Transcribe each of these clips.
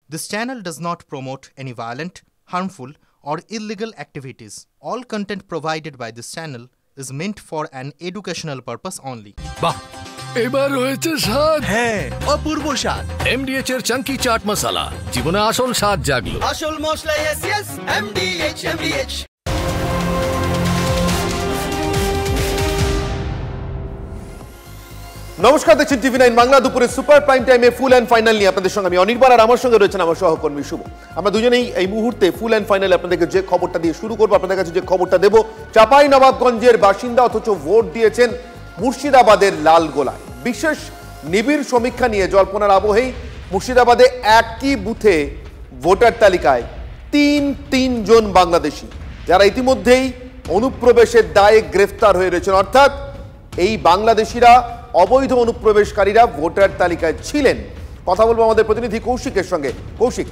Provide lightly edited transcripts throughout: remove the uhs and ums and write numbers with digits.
This channel does not promote any violent, harmful, or illegal activities. All content provided by this channel is meant for an educational purpose only. বাহ, এবার হয়েছে স্বাদ। হ্যাঁ, অপূর্ব স্বাদ। এমডিএচ এর চাঙ্কি চাট মশলা, জীবনে আসল স্বাদ জাগলো। আসল মশলা এসএস এমডিএচ। নমস্কার, দেখছেন টিভি9 বাংলা। দুপুরে সুপার প্রাইম টাইমে ফুল অ্যান্ড ফাইনাল নিয়ে আপনাদের সঙ্গে আমি অনির্বাণ, আর আমার সঙ্গে রয়েছেন আমার সহকর্মী শুভ। আমরা দুজনেই এই মুহূর্তে ফুল অ্যান্ড ফাইনালে আপনাদেরকে যে খবরটা দিয়ে শুরু করবো, আপনাদের কাছে যে খবরটা দেব, চাঁপাইনবাবগঞ্জের বাসিন্দা অথচ ভোট দিয়েছেন মুর্শিদাবাদের লালগোলায়। বিশেষ নিবিড় সমীক্ষা নিয়ে জল্পনার আবহেই মুর্শিদাবাদে একই বুথে ভোটার তালিকায় তিন জন বাংলাদেশি, যারা ইতিমধ্যেই অনুপ্রবেশের দায়ে গ্রেফতার হয়ে রয়েছেন। অর্থাৎ এই বাংলাদেশিরা, অবৈধ অনুপ্রবেশকারীরা ভোটার তালিকায় ছিলেন। কথা বলবো আমাদের প্রতিনিধি কৌশিকের সঙ্গে। কৌশিক,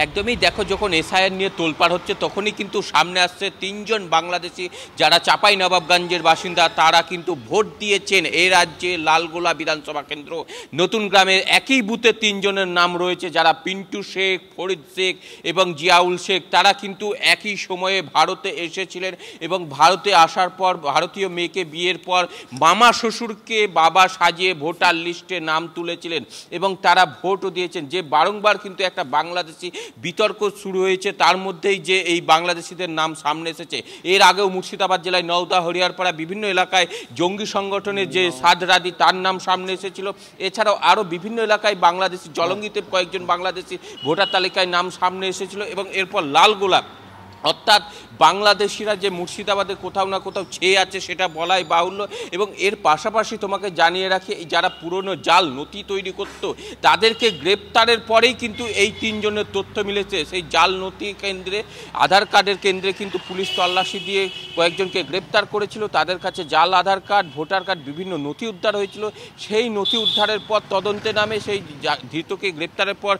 একদমই দেখো, যখন এসআইআর নিয়ে তোলপাড় হচ্ছে তখনই কিন্তু সামনে আসছে তিনজন বাংলাদেশি যারা চাঁপাইনবাবগঞ্জের বাসিন্দা, তারা কিন্তু ভোট দিয়েছেন এই রাজ্যে লালগোলা বিধানসভা কেন্দ্র নতুন গ্রামের একই বুথে তিনজনের নাম রয়েছে, যারা পিন্টু শেখ, ফরিদ শেখ এবং জিয়াউল শেখ। তারা কিন্তু একই সময়ে ভারতে এসেছিলেন এবং ভারতে আসার পর ভারতীয় মেয়েকে বিয়ের পর মামা শ্বশুরকে বাবা সাজিয়ে ভোটার লিস্টে নাম তুলেছিলেন এবং তারা ভোটও দিয়েছেন। যে বারংবার কিন্তু একটা বাংলাদেশি বিতর্ক শুরু হয়েছে, তার মধ্যেই যে এই বাংলাদেশিদের নাম সামনে এসেছে। এর আগেও মুর্শিদাবাদ জেলায় নওদা, হরিয়ারপাড়া বিভিন্ন এলাকায় জঙ্গি সংগঠনের যে সাদ রাদি, তার নাম সামনে এসেছিল। এছাড়াও আরও বিভিন্ন এলাকায় বাংলাদেশি, জলঙ্গিতে কয়েকজন বাংলাদেশি ভোটার তালিকায় নাম সামনে এসেছিল এবং এরপর লালগোলা, অর্থাৎ বাংলাদেশিরা যে মুর্শিদাবাদে কোথাও না কোথাও ছেয়ে আছে সেটা বলাই বাহুল্য। এবং এর পাশাপাশি তোমাকে জানিয়ে রাখি, যারা পুরনো জাল নথি তৈরি করত তাদেরকে গ্রেপ্তারের পরেই কিন্তু এই তিনজনের তথ্য মিলেছে। সেই জাল নথি কেন্দ্রে, আধার কার্ডের কেন্দ্রে কিন্তু পুলিশ তল্লাশি দিয়ে কয়েকজনকে গ্রেপ্তার করেছিল। তাদের কাছে জাল আধার কার্ড, ভোটার কার্ড, বিভিন্ন নথি উদ্ধার হয়েছিল। সেই নথি উদ্ধারের পর তদন্তে নামে সেই ধৃতকে গ্রেপ্তারের পর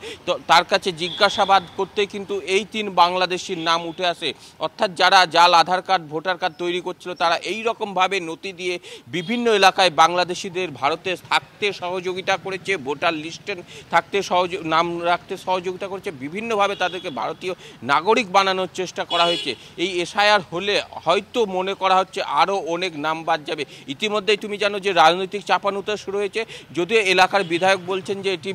তার কাছে জিজ্ঞাসাবাদ করতে কিন্তু এই তিন বাংলাদেশির নাম উঠে আসে। অর্থাৎ যারা জাল আধার কার্ড, ভোটার কার্ড তৈরি করছিল, তারা এই রকমভাবে নথি দিয়ে বিভিন্ন এলাকায় বাংলাদেশিদের ভারতে থাকতে সহযোগিতা করেছে, ভোটার লিস্টে থাকতে নাম রাখতে সহযোগিতা করেছে, বিভিন্নভাবে তাদেরকে ভারতীয় নাগরিক বানানোর চেষ্টা করা হয়েছে। এই এসআইআর হলে হয়তো মনে করা হচ্ছে আরও অনেক নাম বাদ যাবে। ইতিমধ্যেই তুমি জানো যে রাজনৈতিক চাপানুতর শুরু হয়েছে, যদিও এলাকার বিধায়ক বলছেন যে এটি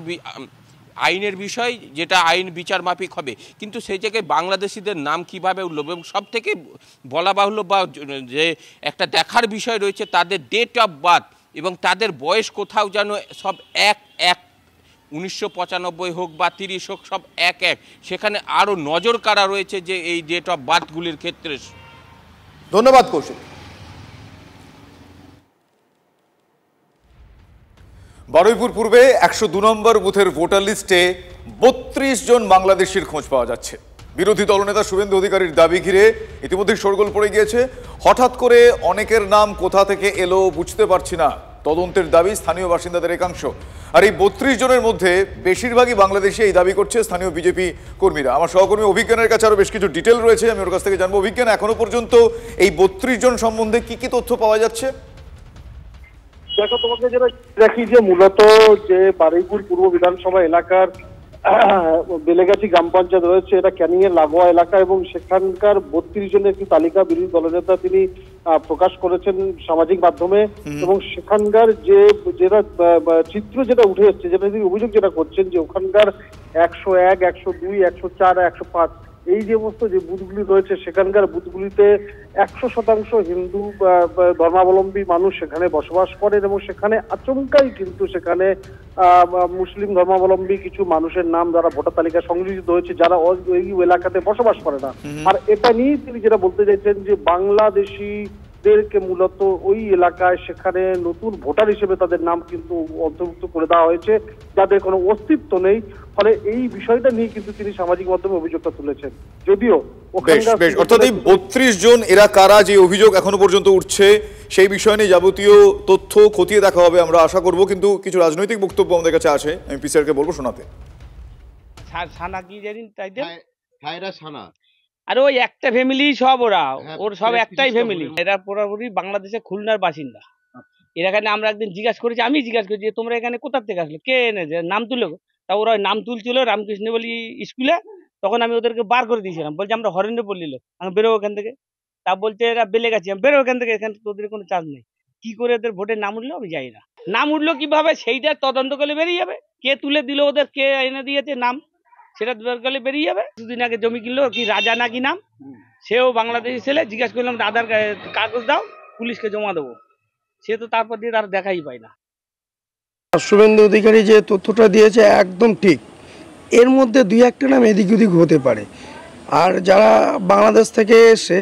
আইনের বিষয়, যেটা আইন বিচার মাফিক হবে, কিন্তু সেই জায়গায় বাংলাদেশিদের নাম কিভাবে উঠল এবং সব থেকে বলা বাহুল্য বা যে একটা দেখার বিষয় রয়েছে তাদের ডেট অফ বার্থ এবং তাদের বয়স কোথাও যেন সব এক 1995 হোক বা 30 হোক, সব এক। সেখানে আরও নজর কাড়া রয়েছে যে এই ডেট অফ বার্থগুলির ক্ষেত্রে। ধন্যবাদ কৌশিক। বারুইপুর পূর্বে 102 নম্বর বুথের ভোটার লিস্টে 32 জন বাংলাদেশির খোঁজ পাওয়া যাচ্ছে। বিরোধী দলনেতা শুভেন্দু অধিকারীর দাবি ঘিরে ইতিমধ্যেই শোরগোল পড়ে গিয়েছে। হঠাৎ করে অনেকের নাম কোথা থেকে এলো বুঝতে পারছি না, তদন্তের দাবি স্থানীয় বাসিন্দাদের একাংশ। আর এই 32 জনের মধ্যে বেশিরভাগই বাংলাদেশি, এই দাবি করছে স্থানীয় বিজেপি কর্মীরা। আমার সহকর্মী অভিজ্ঞানের কাছে আরও বেশ কিছু ডিটেল রয়েছে, আমি ওর কাছ থেকে জানবো। অভিজ্ঞান, এখনো পর্যন্ত এই 32 জন সম্বন্ধে কি তথ্য পাওয়া যাচ্ছে? দেখো, তোমাকে যেটা দেখি যে মূলত যে বারুইপুর পূর্ব বিধানসভা এলাকার বেলেগাছি গ্রাম পঞ্চায়েত রয়েছে, এটা ক্যানিং এর লাগোয়া এলাকা, এবং সেখানকার 32 জনের একটি তালিকা বিরোধী দলনেতা তিনি প্রকাশ করেছেন সামাজিক মাধ্যমে। এবং সেখানকার যেটা চিত্র যেটা উঠে এসছে, যেটা তিনি অভিযোগ যেটা করছেন, যে ওখানকার 101, 102, 104, 105 এই যে সমস্ত যে বুথগুলি রয়েছে, সেখানকার বুথগুলিতে 100% হিন্দু ধর্মাবলম্বী মানুষ সেখানে বসবাস করেন এবং সেখানে আচমকাই কিন্তু সেখানে মুসলিম ধর্মাবলম্বী কিছু মানুষের নাম যারা ভোটার তালিকায় সংযোজিত হয়েছে, যারা ওই এলাকাতে বসবাস করে না। আর এটা নিয়ে তিনি যেটা বলতে চাইছেন যে বাংলাদেশিদেরকে মূলত ওই এলাকায় সেখানে নতুন ভোটার হিসেবে তাদের নাম কিন্তু অন্তর্ভুক্ত করে দেওয়া হয়েছে, যাদের কোনো অস্তিত্ব নেই। ফলে এই বিষয়টা নিয়ে কিন্তু তিনি সামাজিক মাধ্যমে অভিযোগটা তুলেছেন। যদিও অর্থাৎ এই 32 জন এরা কারা, যে অভিযোগ এখনো পর্যন্ত উঠছে, সেই বিষয় নিয়ে যাবতীয় তথ্য খতিয়ে দেখা হবে, আমরা আশা করব। কিন্তু কিছু রাজনৈতিক বক্তব্য আমাদের কাছে আছে, আমি পিসিআরকে বলবো শোনাতে। সানা কি জানেন তাইদের খায়রা সানা, আর ওই একটা ফ্যামিলি, সব ওর সব একটাই ফ্যামিলি। এরা পুরোপুরি বাংলাদেশে খুলনার বাসিন্দা। এর এখানে আমরা একদিন জিজ্ঞাসা করেছি, আমি জিজ্ঞাসা করেছি যে তোমরা এখানে কোথা থেকে আসলো, কে এনেছে, নাম তুলে। তা ওরা নাম তুলছিল রামকৃষ্ণ বলি স্কুলে। তখন আমি ওদেরকে বার করে দিয়েছিলাম, বলছি আমরা হরেন্দ্র পল্লীর লোক, আমি বেরো ওখান থেকে। তা বলছে এরা বেলে গেছি, আমি বেরো ওখান থেকে, এখানে তোদের কোনো চার্জ নেই। কি করে ওদের ভোটের নাম উঠলো আমি জানি না। নাম উঠলো কিভাবে সেইটা তদন্ত করলে বেরিয়ে যাবে, কে তুলে দিল ওদের, কে এনে দিয়েছে নাম, সেটা করলে বেরিয়ে যাবে। দুদিন আগে জমি কিনলো কি রাজা নাকি নাম, সেও বাংলাদেশি ছেলে। জিজ্ঞাসা করলাম আধার কাগজ দাও, পুলিশকে জমা দেবো। সে তো তারপর দিয়ে তার দেখাই পায় না। শুভেন্দু অধিকারী যে তথ্যটা দিয়েছে একদম ঠিক। এর মধ্যে দুই একটা নাম এদিক ওদিক হতে পারে। আর যারা বাংলাদেশ থেকে এসে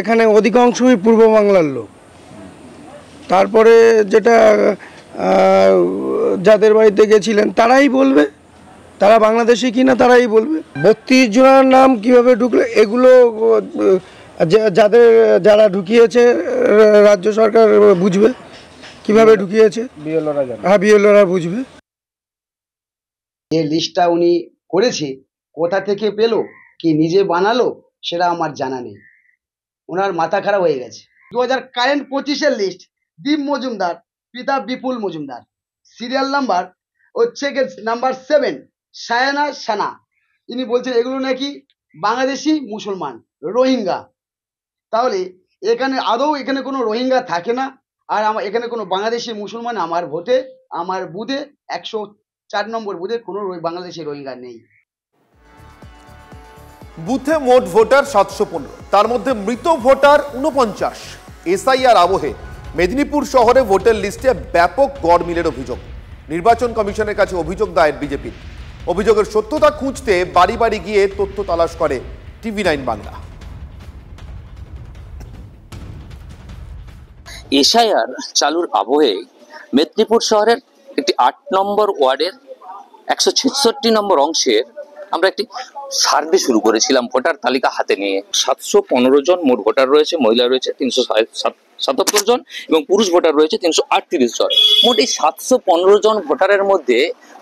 এখানে অধিকাংশই পূর্ব বাংলার লোক। তারপরে যেটা যাদের বাড়িতে গেছিলেন তারাই বলবে, তারা বাংলাদেশি কিনা তারাই বলবে। 32 জনের নাম কিভাবে ঢুকলো এগুলো যারা ঢুকিয়েছে রাজ্য সরকার বুঝবে কিভাবে ঢুকিয়েছে, বিএলওরা বুঝবে। যে লিস্টটা উনি করেছে কোথা থেকে পেলো, কি নিজে বানালো, সেটা আমার জানা নেই। ওনার মাথা খারাপ হয়ে গেছে। 2025-এর লিস্ট, দীপ মজুমদার, পিতা বিপুল মজুমদার, সিরিয়াল নাম্বার হচ্ছে নাম্বার 7, সায়ানা সানা। ইনি বলছেন এগুলো নাকি বাংলাদেশি মুসলমান, রোহিঙ্গা। তাহলে এখানে আদৌ এখানে কোনো রোহিঙ্গা থাকে না। আর আমার এখানে কোনো বাংলাদেশি মুসলমান আমার ভোটে, আমার বুথে 104 নম্বর বুথে কোনো বাংলাদেশি রোহিঙ্গা নেই। বুথে মোট ভোটার 715, তার মধ্যে মৃত ভোটার 49। এসআইআর আবহে মেদিনীপুর শহরে ভোটার লিস্টে ব্যাপক গড়মিলের অভিযোগ। নির্বাচন কমিশনের কাছে অভিযোগ দায়ের বিজেপির। অভিযোগের সত্যতা খুঁজতে বাড়ি বাড়ি গিয়ে তথ্য তালাশ করে TV9 বাংলা। এসআইআর চালুর আবহে মেদিনীপুর শহরের একটি 8 নম্বর ওয়ার্ডের 166 নম্বর অংশের আমরা একটি সার্ভে শুরু করেছিলাম ভোটার তালিকা হাতে নিয়ে। 715 জন মোট ভোটার রয়েছে, মহিলা রয়েছে 377 জন এবং পুরুষ ভোটার রয়েছে 338 জন। মোট এই 715 জন ভোটারের মধ্যে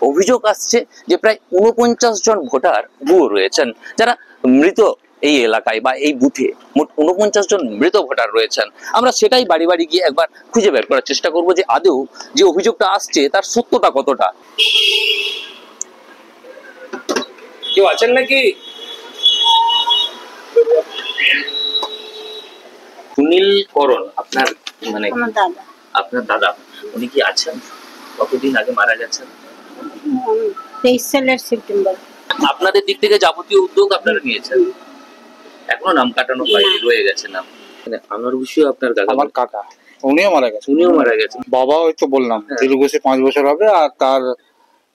অভিযোগ আসছে যে প্রায় 49 জন ভোটার ভুয়ো রয়েছেন, যারা মৃত এই এলাকায় বা এই বুথে মোট 49 জন মৃত ভোটার রয়েছেন। আমরা সেটাই বাড়ি বাড়ি গিয়ে একবার খুঁজে বের করার চেষ্টা করব যে আদৌ যে অভিযোগটা আসছে তার সত্যতা কতটা। কেউ আছেন নাকি? সুনীল করণ আপনার মানে আপনার দাদা, উনি কি আছেন? কতদিন আগে মারা গেছেন? 23 সালের সেপ্টেম্বর। আপনাদের দিক থেকে যাবতীয় উদ্যোগ আপনারা নিয়েছেন, এখনো নাম কাটানো হয়নি, রয়ে গেছে নাম। আমার বিষয়ে আপনার দাদা, আমার কাকা, উনিও মারা গেছেন। উনিও মারা গেছেন। বাবা ওই তো বললাম দীর্ঘ 5 বছর হবে, আর তার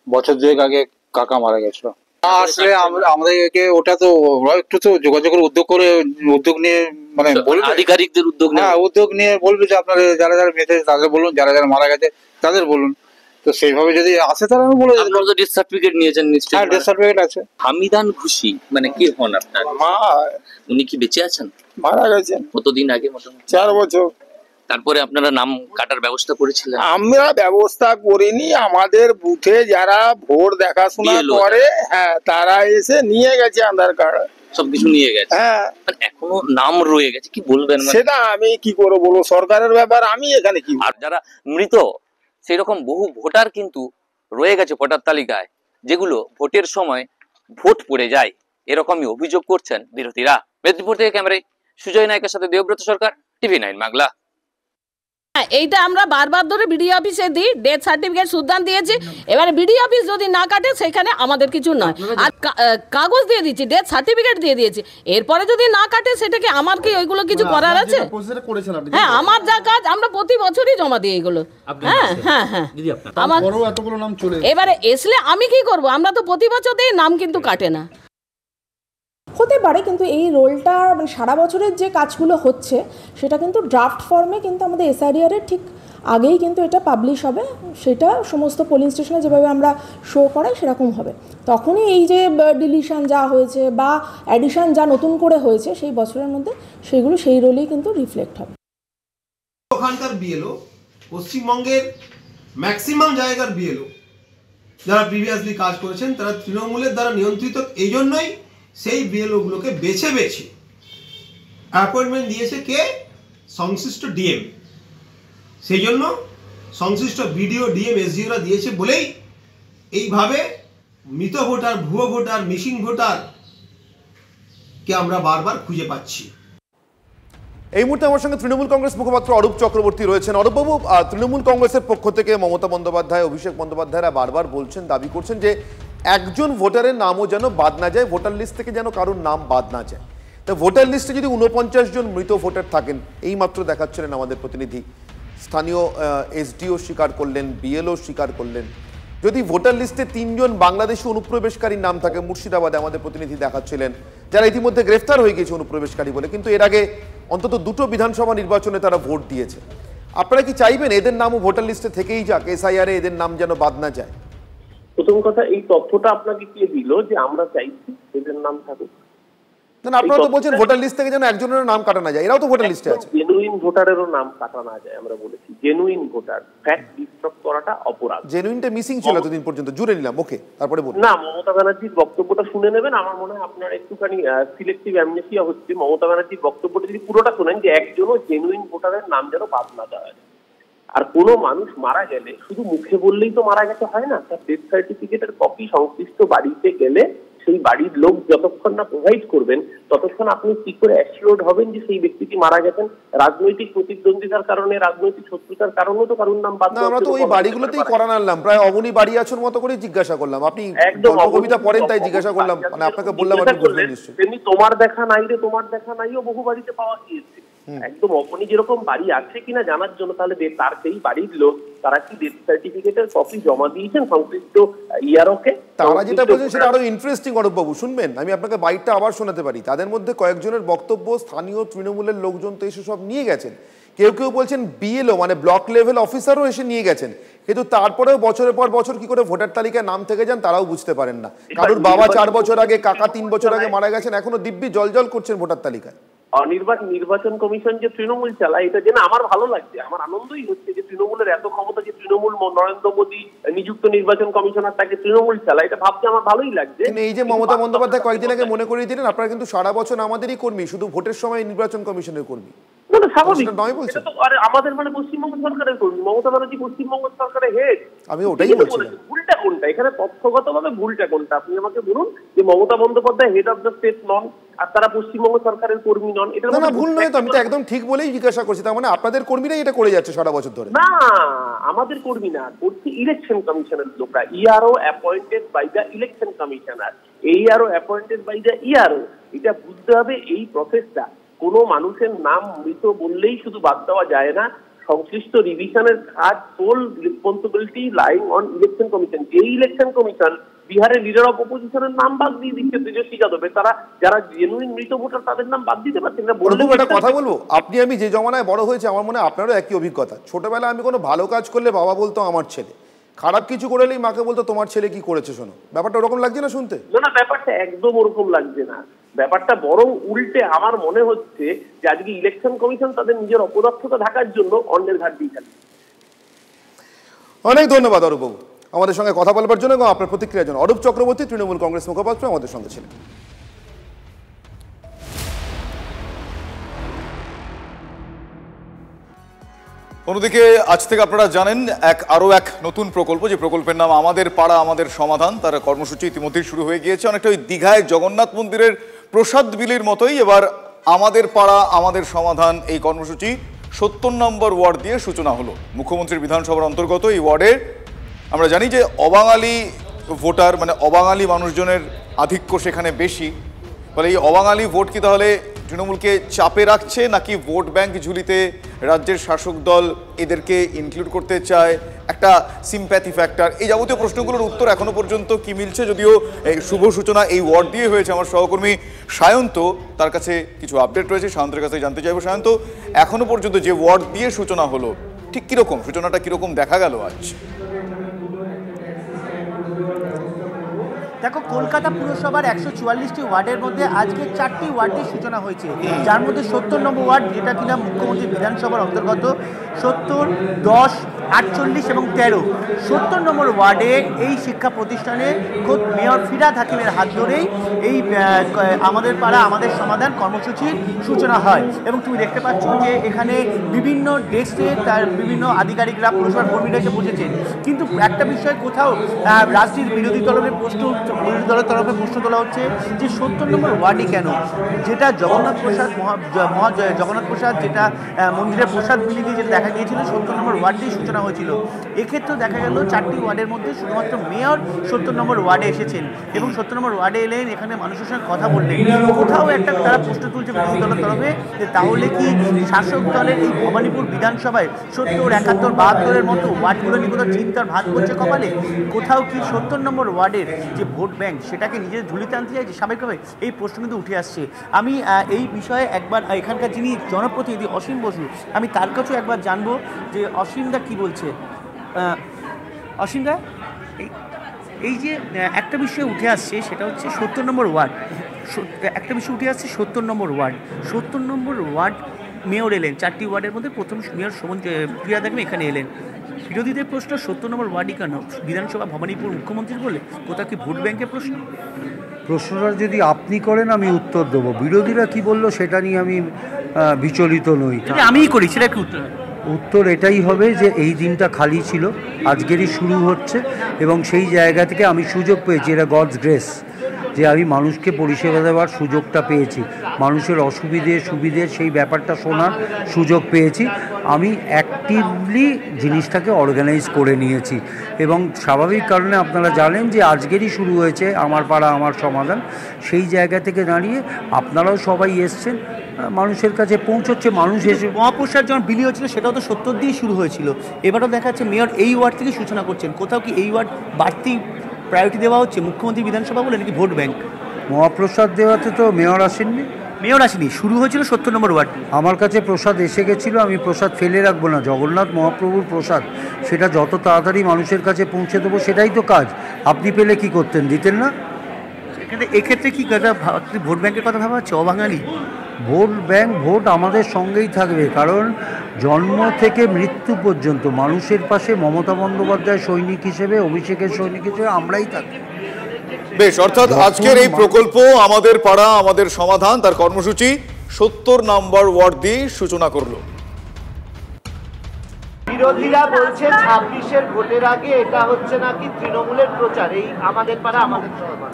বছর 2 আগে কাকা মারা গেছিল। আসলে আমাদেরকে ওটা তো একটু তো যোগাযোগের উদ্যোগ নিয়ে মানে বলবে, আধিকারিকদের উদ্যোগ নিয়ে উদ্যোগ নিয়ে বলবে যে আপনারা যারা যারা মেয়েছে তাদের বলুন, যারা যারা মারা গেছে তাদের বলুন। তো সেইভাবে যদি আসে তাহলে আমি বলে আপনারা তো ডেথ সার্টিফিকেট নিয়েছেন নিশ্চয়ই? হ্যাঁ, ডেথ সার্টিফিকেট আছে। হামিদান খুশি মানে কি হন আপনার মা? উনি কি বেঁচে আছেন? মারা গেছেন কতদিন আগে? মোটামুটি 4 বছর। তারপরে আপনারা নাম কাটার ব্যবস্থা করেছিলেন? আমরা ব্যবস্থা করিনি, আমাদের বুথে যারা ভোট দেখাশোনা করে হ্যাঁ তারা এসে নিয়ে গেছে আধার কার্ড, সবকিছু নিয়ে গেছে। হ্যাঁ, এখনো নাম রয়ে গেছে, কি বলবেন? সেটা আমি কি করে বলবো, সরকারের ব্যাপার, আমি এখানে কি। আর যারা মৃত সেই রকম বহু ভোটার কিন্তু রয়ে গেছে ভোটার তালিকায়, যেগুলো ভোটের সময় ভোট পড়ে যায়, এরকমই অভিযোগ করছেন বিরোধীরা। মেদিনীপুর থেকে ক্যামেরায় সুজয় নায়কের সাথে দেবব্রত সরকার, TV9 বাংলা। এইটা আমরা বারবার ধরে বিডিও অফিসে দিই, ডেথ সার্টিফিকেট সুদ্ধান দিয়েছি। এবারে বিডিও অফিস যদি না কাটে সেখানে আমাদের কিছু নয়। আর কাগজ দিয়ে দিচ্ছি, ডেথ সার্টিফিকেট দিয়ে দিয়েছি, এরপরে যদি না কাটে সেটাকে আমার কি ওইগুলো কিছু করার আছে? হ্যাঁ, আমার যা কাজ আমরা প্রতি বছরই জমা দিই এগুলো। হ্যাঁ হ্যাঁ হ্যাঁ, আমার এবারে এসলে আমি কি করব? আমরা তো প্রতি বছর দিই, নাম কিন্তু কাটে না। হতে পারে, কিন্তু এই রোলটা মানে সারা বছরের যে কাজগুলো হচ্ছে সেটা কিন্তু ড্রাফট ফর্মে কিন্তু আমাদের এসআইআরের ঠিক আগেই কিন্তু এটা পাবলিশ হবে। সেটা সমস্ত পোলিং স্টেশনে যেভাবে আমরা শো করাই সেরকম হবে। তখনই এই যে ডিলিশন যা হয়েছে বা অ্যাডিশন যা নতুন করে হয়েছে সেই বছরের মধ্যে সেগুলো সেই রোলেই কিন্তু রিফ্লেক্ট হবে। ওখানকার বিএলও, পশ্চিমবঙ্গের ম্যাক্সিমাম জায়গার বিএলও যারা প্রিভিয়াসলি কাজ করেছেন তারা তৃণমূলের দ্বারা নিয়ন্ত্রিত। এই জন্যই সেই বিএলওগুলোকে বেছে বেছে অ্যাপয়েন্টমেন্ট দিয়েছে কে? সংশ্লিষ্ট ডিএম। সেই জন্য সংশ্লিষ্ট বিডিও ডিএম এসডিওরা দিয়েছে বলেই এইভাবে মৃত ভোটার, ভুয়ো ভোটার, মিসিং ভোটার কে আমরা বারবার খুঁজে পাচ্ছি। এই মুহূর্তে আমার সঙ্গে তৃণমূল কংগ্রেস মুখপাত্র অরূপ চক্রবর্তী রয়েছেন। অরূপবাবু, তৃণমূল কংগ্রেসের পক্ষ থেকে মমতা বন্দ্যোপাধ্যায়, অভিষেক বন্দ্যোপাধ্যায়রা বারবার বলছেন, দাবি করছেন যে একজন ভোটারের নামও যেন বাদ না যায়, ভোটার লিস্ট থেকে যেন কারোর নাম বাদ না যায়। তা ভোটার লিস্টে যদি 49 জন মৃত ভোটার থাকেন, এইমাত্র দেখাচ্ছিলেন আমাদের প্রতিনিধি, স্থানীয় এসডিও স্বীকার করলেন, বিএলও স্বীকার করলেন, যদি ভোটার লিস্টে 3 জন বাংলাদেশি অনুপ্রবেশকারীর নাম থাকে, মুর্শিদাবাদে আমাদের প্রতিনিধি দেখাচ্ছিলেন, যারা ইতিমধ্যে গ্রেফতার হয়ে গিয়েছে অনুপ্রবেশকারী বলে, কিন্তু এর আগে অন্তত 2টো বিধানসভা নির্বাচনে তারা ভোট দিয়েছে। আপনারা কি চাইবেন এদের নামও ভোটার লিস্টে থেকেই যাক, এসআইআরে এদের নাম যেন বাদ না যায়? প্রথম কথা, এই তথ্যটা আপনাকে কে দিল যে আমরা চাইছি এদের নাম থাকুক? না, আপনারা তো বলছেন ভোটার লিস্ট থেকে যেন একজনের নাম কাটা না যায়, এরাও তো ভোটার লিস্টে আছে। জেনুইন ভোটারেরও নাম কাটা না যায়, আমরা বলেছি জেনুইন ভোটার, ফ্যাক্ট ডিস্ট্রাক্ট করাটা অপরাধ। জেনুইনটা মিসিং ছিল এতদিন পর্যন্ত, জুড়ে নিলাম, ওকে, তারপরে বলুন। না, মমতা ব্যানার্জির বক্তব্যটা শুনে নেবেন। আমার মনে হয় আপনার একটুখানি সিলেক্টিভ অ্যামনেসিয়া হচ্ছে। মমতা ব্যানার্জির বক্তব্যটা যদি পুরোটা শোনেন, যে একজনও জেনুইন ভোটারের নাম যেন বাদ না দেওয়া যায়। আর কোনো মানুষ মারা গেলে শুধু মুখে বললেই তো মারা গেছে হয় না, তার ডেথ সার্টিফিকেটের কপি সংশ্লিষ্ট বাড়িতে গেলে সেই বাড়ির লোক যতক্ষণ না প্রোভাইড করবেন ততক্ষণ আপনি কি করে অ্যাসিওর্ড হবেন যে সেই ব্যক্তিটি মারা গেছেন? রাজনৈতিক প্রতিদ্বন্দ্বিতার কারণে, রাজনৈতিক শত্রুতার কারণেও তো কারণ নাম বাদ। না, আমরা তো ওই বাড়িগুলোতেই করান আনলাম, প্রায় অবনী বাড়ি আছর মতো করে জিজ্ঞাসা করলাম। আপনি কবিতা পড়েন তাই জিজ্ঞাসা করলাম, মানে আপনাকে বললাম আপনি বুঝলেন নিশ্চয়ই। তেমনি তোমার দেখা নাই রে, তোমার দেখা নাইও বহু বাড়িতে পাওয়া গিয়েছে। একদম অপনি যেরকম বাড়ি আছে কিনা জানার জন্য তাহলে তার সেই বাড়ির লোক তারা কি ডেথ সার্টিফিকেটের কপি জমা দিয়েছেন সংশ্লিষ্ট ইয়ারোকে? তারা যেটা বলছেন সেটা আরো ইন্টারেস্টিং। অরূপবাবু শুনবেন, আমি আপনাকে বাইকটা আবার শোনাতে পারি। তাদের মধ্যে কয়েকজনের বক্তব্য, স্থানীয় তৃণমূলের লোকজন তো এসে সব নিয়ে গেছেন। কেউ কেউ বলছেন বিএলও মানে ব্লক লেভেল অফিসারও এসে নিয়ে গেছেন, কিন্তু তারপরেও বছরের পর বছর কি করে ভোটার তালিকায় নাম থেকে যান তারাও বুঝতে পারেন না। কারোর বাবা 4 বছর আগে, কাকা 3 বছর আগে মারা গেছেন, এখনো দিব্যি জলজল করছেন ভোটার তালিকায়। নির্বাচন কমিশন যে তৃণমূল চালায় এটা জেনে আমার ভালো লাগছে, আমার আনন্দই হচ্ছে যে তৃণমূলের এত ক্ষমতা, যে তৃণমূল নরেন্দ্র মোদী নিযুক্ত নির্বাচন কমিশনার তাকে তৃণমূল চালায়, এটা ভাবতে আমার ভালোই লাগছে। এই যে মমতা বন্দ্যোপাধ্যায় কয়েকদিন আগে মনে করিয়ে দিলেন আপনারা কিন্তু সারা বছর আমাদেরই কর্মী, শুধু ভোটের সময় নির্বাচন কমিশনের কর্মী। আমাদের মানে পশ্চিমবঙ্গ সরকারের কর্মী, মমতা ব্যানার্জি পশ্চিমবঙ্গ সরকারের হেড। আমি ওটাই বলছিলাম, ভুলটা কোনটা এখানে? তথ্যগতভাবে ভুলটা কোনটা আপনি আমাকে বলুন। যে Mamata Bandyopadhyay head of the state নন আর তারা পশ্চিমবঙ্গ সরকারের কর্মী নন, এটা না ভুল নয় তো, আমি তো একদম ঠিক বলেই জিজ্ঞাসা করছি। তার মানে আপনাদের কর্মীরাই এটা করে যাচ্ছে সারা বছর ধরে? না, আমাদের কর্মী না, করছে ইলেকশন কমিশনের লোকরা। ERO appointed by the election commissioner, ERO appointed by the ERO. এটা বুঝতে হবে এই প্রসেসটা। কোনো মানুষের নাম মৃত বললেই শুধু বাদ দেওয়া যায় না, সংশ্লিষ্ট রিভিশনের কাজ sole responsibility lying on election commission. যেই ইলেকশন কমিশন বিহারের লিডার অফ অপোজিশনের নাম বাদ দিয়ে দিচ্ছে তেজস্বী যাদবের, তারা যারা জেনুইন মৃত ভোটার তাদের নাম বাদ দিতে পারছেন না। একটা কথা বলবো, আপনি আমি যে জমানায় বড় হয়েছে, আমার মনে হয় আপনারও একই অভিজ্ঞতা। ছোটবেলায় আমি কোনো ভালো কাজ করলে বাবা বলতো আমার ছেলে, খারাপ কিছু করলেই মাকে বলতো তোমার ছেলে কি করেছে শোনো। ব্যাপারটা ওরকম লাগছে না শুনতে? না, ব্যাপারটা একদম ওরকম লাগছে না। ব্যাপারটা বরং উল্টে আমার মনে হচ্ছে যে আজকে ইলেকশন কমিশন তাদের নিজের অপদার্থতা ঢাকার জন্য অন্যের ঘাট দিয়ে খেলে। অনেক ধন্যবাদ অরূপবাবু আমাদের সঙ্গে কথা বলবার জন্য এবং আপনার প্রতিক্রিয়ার জন্য। অরূপ চক্রবর্তী, তৃণমূল কংগ্রেস মুখপাত্র, আমাদের সঙ্গে ছিলেন। অন্যদিকে আজ থেকে আপনারা জানেন আরও এক নতুন প্রকল্প, যে প্রকল্পের নাম আমাদের পাড়া আমাদের সমাধান। তার কর্মসূচি ইতিমধ্যেই শুরু হয়ে গিয়েছে। অনেকটা ওই দীঘায় জগন্নাথ মন্দিরের প্রসাদ বিলির মতোই এবার আমাদের পাড়া আমাদের সমাধান এই কর্মসূচি ৭০ নম্বর ওয়ার্ড দিয়ে সূচনা হলো। মুখ্যমন্ত্রীর বিধানসভার অন্তর্গত এই ওয়ার্ডে আমরা জানি যে অবাঙালি ভোটার মানে অবাঙালি মানুষজনের আধিক্য সেখানে বেশি। ফলে এই অবাঙালি ভোট কি তাহলে তৃণমূলকে চাপে রাখছে, নাকি ভোট ব্যাংক ঝুলিতে রাজ্যের শাসক দল এদেরকে ইনক্লুড করতে চায়? একটা সিম্প্যাথি ফ্যাক্টর, এই যাবতীয় প্রশ্নগুলোর উত্তর এখনো পর্যন্ত কি মিলছে, যদিও শুভ সূচনা এই ওয়ার্ড দিয়ে হয়েছে। আমার সহকর্মী সায়ন্ত, তার কাছে কিছু আপডেট রয়েছে, সায়ন্তের কাছে জানতে চাইবো। সায়ন্ত, এখনো পর্যন্ত যে ওয়ার্ড দিয়ে সূচনা হলো ঠিক কিরকম, সূচনাটা কিরকম দেখা গেল আজ? দেখো, কলকাতা পুরসভার 144টি ওয়ার্ডের মধ্যে আজকে 4টি ওয়ার্ডের সূচনা হয়েছে, যার মধ্যে 70 নম্বর ওয়ার্ড, যেটা কিনা মুখ্যমন্ত্রী বিধানসভার অন্তর্গত 70, 10, 48 এবং 13 70 নম্বর ওয়ার্ডে এই শিক্ষা প্রতিষ্ঠানে খোদ মেয়র ফিরহাদ হাকিমের হাত ধরেই এই আমাদের পাড়া আমাদের সমাধান কর্মসূচির সূচনা হয়। এবং তুমি দেখতে পাচ্ছ যে এখানে বিভিন্ন ডেস্কে তার বিভিন্ন আধিকারিকরা পুরসভার কর্মীরা এসে বসেছেন, কিন্তু একটা বিষয় কোথাও রাজনীতির বিরোধী দলের প্রশ্ন তরফে প্রশ্ন তোলা হচ্ছে যে 70 নম্বর ওয়ার্ডই কেন, যেটা জগন্নাথ প্রসাদ যেটা মন্দিরের প্রসাদ বিলি দিয়ে যেটা দেখা গিয়েছিল 70 নম্বর ওয়ার্ডেই সূচনা হয়েছিল। এক্ষেত্রেও দেখা গেল 4টি ওয়ার্ডের মধ্যে শুধুমাত্র মেয়র 70 নম্বর ওয়ার্ডে এসেছেন এবং 70 নম্বর ওয়ার্ডে এলেন, এখানে মানুষের সঙ্গে কথা বললেন। কোথাও একটা তারা প্রশ্ন তুলছে বিরোধী দলের তরফে যে তাহলে কি শাসক দলের এই ভবানীপুর বিধানসভায় 70, 71, 72-এর মতো ওয়ার্ডগুলো নিয়ে কোথাও চিন্তার ভাত করছে কপালে? কোথাও কি 70 নম্বর ওয়ার্ডের যে ভোট ব্যাংক সেটাকে নিজের ঝুলিতে আনতে চাইছে? স্বাভাবিকভাবে এই প্রশ্ন কিন্তু উঠে আসছে। আমি এই বিষয়ে একবার এখানকার যিনি জনপ্রতিনিধি অসীম বসু, আমি তার কাছেও একবার জানবো যে অসীমদা কি বলছে। অসীমদা, এই যে একটা বিষয় উঠে আসছে সেটা হচ্ছে 70 নম্বর ওয়ার্ড, একটা বিষয় উঠে আসছে 70 নম্বর ওয়ার্ড। 70 নম্বর ওয়ার্ড মেয়র এলেন, 4টি ওয়ার্ডের মধ্যে প্রথম মেয়র ফিরহাদ হাকিম এখানে এলেন। বিরোধীদের প্রশ্ন 70 নম্বর ওয়ার্ডই কেন? বিধানসভা ভবানীপুর মুখ্যমন্ত্রী বলে কোথাও কি ভোট ব্যাংকের প্রশ্ন? প্রশ্নটা যদি আপনি করেন আমি উত্তর দেবো, বিরোধীরা কি বললো সেটা নিয়ে আমি বিচলিত নই। আমিই করি, সেটা কি উত্তর? উত্তর এটাই হবে যে এই দিনটা খালি ছিল, আজকেরই শুরু হচ্ছে এবং সেই জায়গা থেকে আমি সুযোগ পেয়েছি, এটা গডস গ্রেস, যে আমি মানুষকে পরিষেবা দেওয়ার সুযোগটা পেয়েছি, মানুষের অসুবিধে সুবিধে সেই ব্যাপারটা শোনার সুযোগ পেয়েছি। আমি অ্যাক্টিভলি জিনিসটাকে অর্গানাইজ করে নিয়েছি এবং স্বাভাবিক কারণে আপনারা জানেন যে আজকেরই শুরু হয়েছে আমার পাড়া আমার সমাধান। সেই জায়গা থেকে দাঁড়িয়ে আপনারাও সবাই এসছেন, মানুষের কাছে পৌঁছচ্ছে, মানুষ এসে মহাপ্রসাদ যখন বিলি হচ্ছিল সেটাও তো 70 দিয়েই শুরু হয়েছিল, এবারও দেখা যাচ্ছে মেয়র এই ওয়ার্ড থেকে সূচনা করছেন। কোথাও কি এই ওয়ার্ড বাড়তি প্রায়োরিটি দেওয়া হচ্ছে মুখ্যমন্ত্রী বিধানসভা বলে নাকি ভোট ব্যাংক? মহাপ্রসাদ দেওয়াতে তো মেয়র আসেননি, মেয়র আসেনি, শুরু হয়েছিল 70 নম্বর ওয়ার্ড। আমার কাছে প্রসাদ এসে গেছিলো, আমি প্রসাদ ফেলে রাখবো না, জগন্নাথ মহাপ্রভুর প্রসাদ, সেটা যত তাড়াতাড়ি মানুষের কাছে পৌঁছে দেবো সেটাই তো কাজ। আপনি পেলে কি করতেন, দিতেন না? এক্ষেত্রে কি কথা ভোট ব্যাংকের কথা ভাবা হচ্ছে? অবাঙালি ভোট ব্যাংক, ভোট আমাদের সঙ্গেই থাকবে, কারণ জন্ম থেকে মৃত্যু পর্যন্ত মানুষের পাশে মমতা বন্দ্যোপাধ্যায় সৈনিক হিসেবে, অভিষেকের সৈনিক হিসেবে আমরাই থাকি। বেশ, অর্থাৎ আজকের এই প্রকল্প আমাদের পাড়া আমাদের সমাধান, তার কর্মসূচি 70 নম্বর ওয়ার্ড দিয়ে সূচনা করলো। বিরোধীরা বলছে 26-এর ভোটের আগে এটা হচ্ছে নাকি তৃণমূলের প্রচার, এই আমাদের পাড়া আমাদের সমাধান।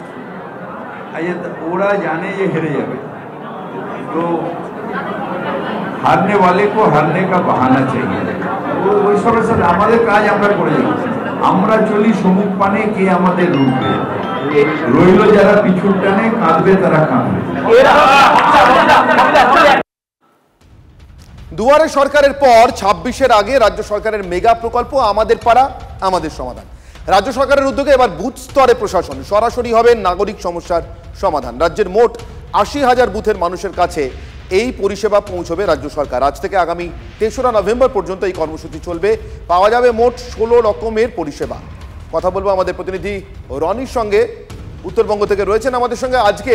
ওরা জানে যে হেরে যাবে, तो हारने वाले को हारने का बहाना चाहिए। ওই সবের সাথে আমাদের কাজ আমরা করে যাব, আমরা চলি সমুখ পানে, কে আমাদের রুখবে? রইল যারা পিছুর টানে, কাঁদবে তারা কাঁদবে। দুয়ারে সরকারের পর 26-এর আগে রাজ্য সরকারের মেগা প্রকল্প আমাদের পাড়া আমাদের সমাধান। রাজ্য সরকারের উদ্যোগে এবার বুথ স্তরে প্রশাসন, সরাসরি হবে নাগরিক সমস্যার সমাধান। রাজ্যের মোট 80,000 বুথের মানুষের কাছে এই পরিষেবা পৌঁছবে রাজ্য সরকার। আজ থেকে আগামী 3রা নভেম্বর পর্যন্ত এই কর্মসূচি চলবে। পাওয়া যাবে মোট 16 রকমের পরিষেবা। কথা বলবো আমাদের প্রতিনিধি রনির সঙ্গে, উত্তরবঙ্গ থেকে রয়েছেন আমাদের সঙ্গে। আজকে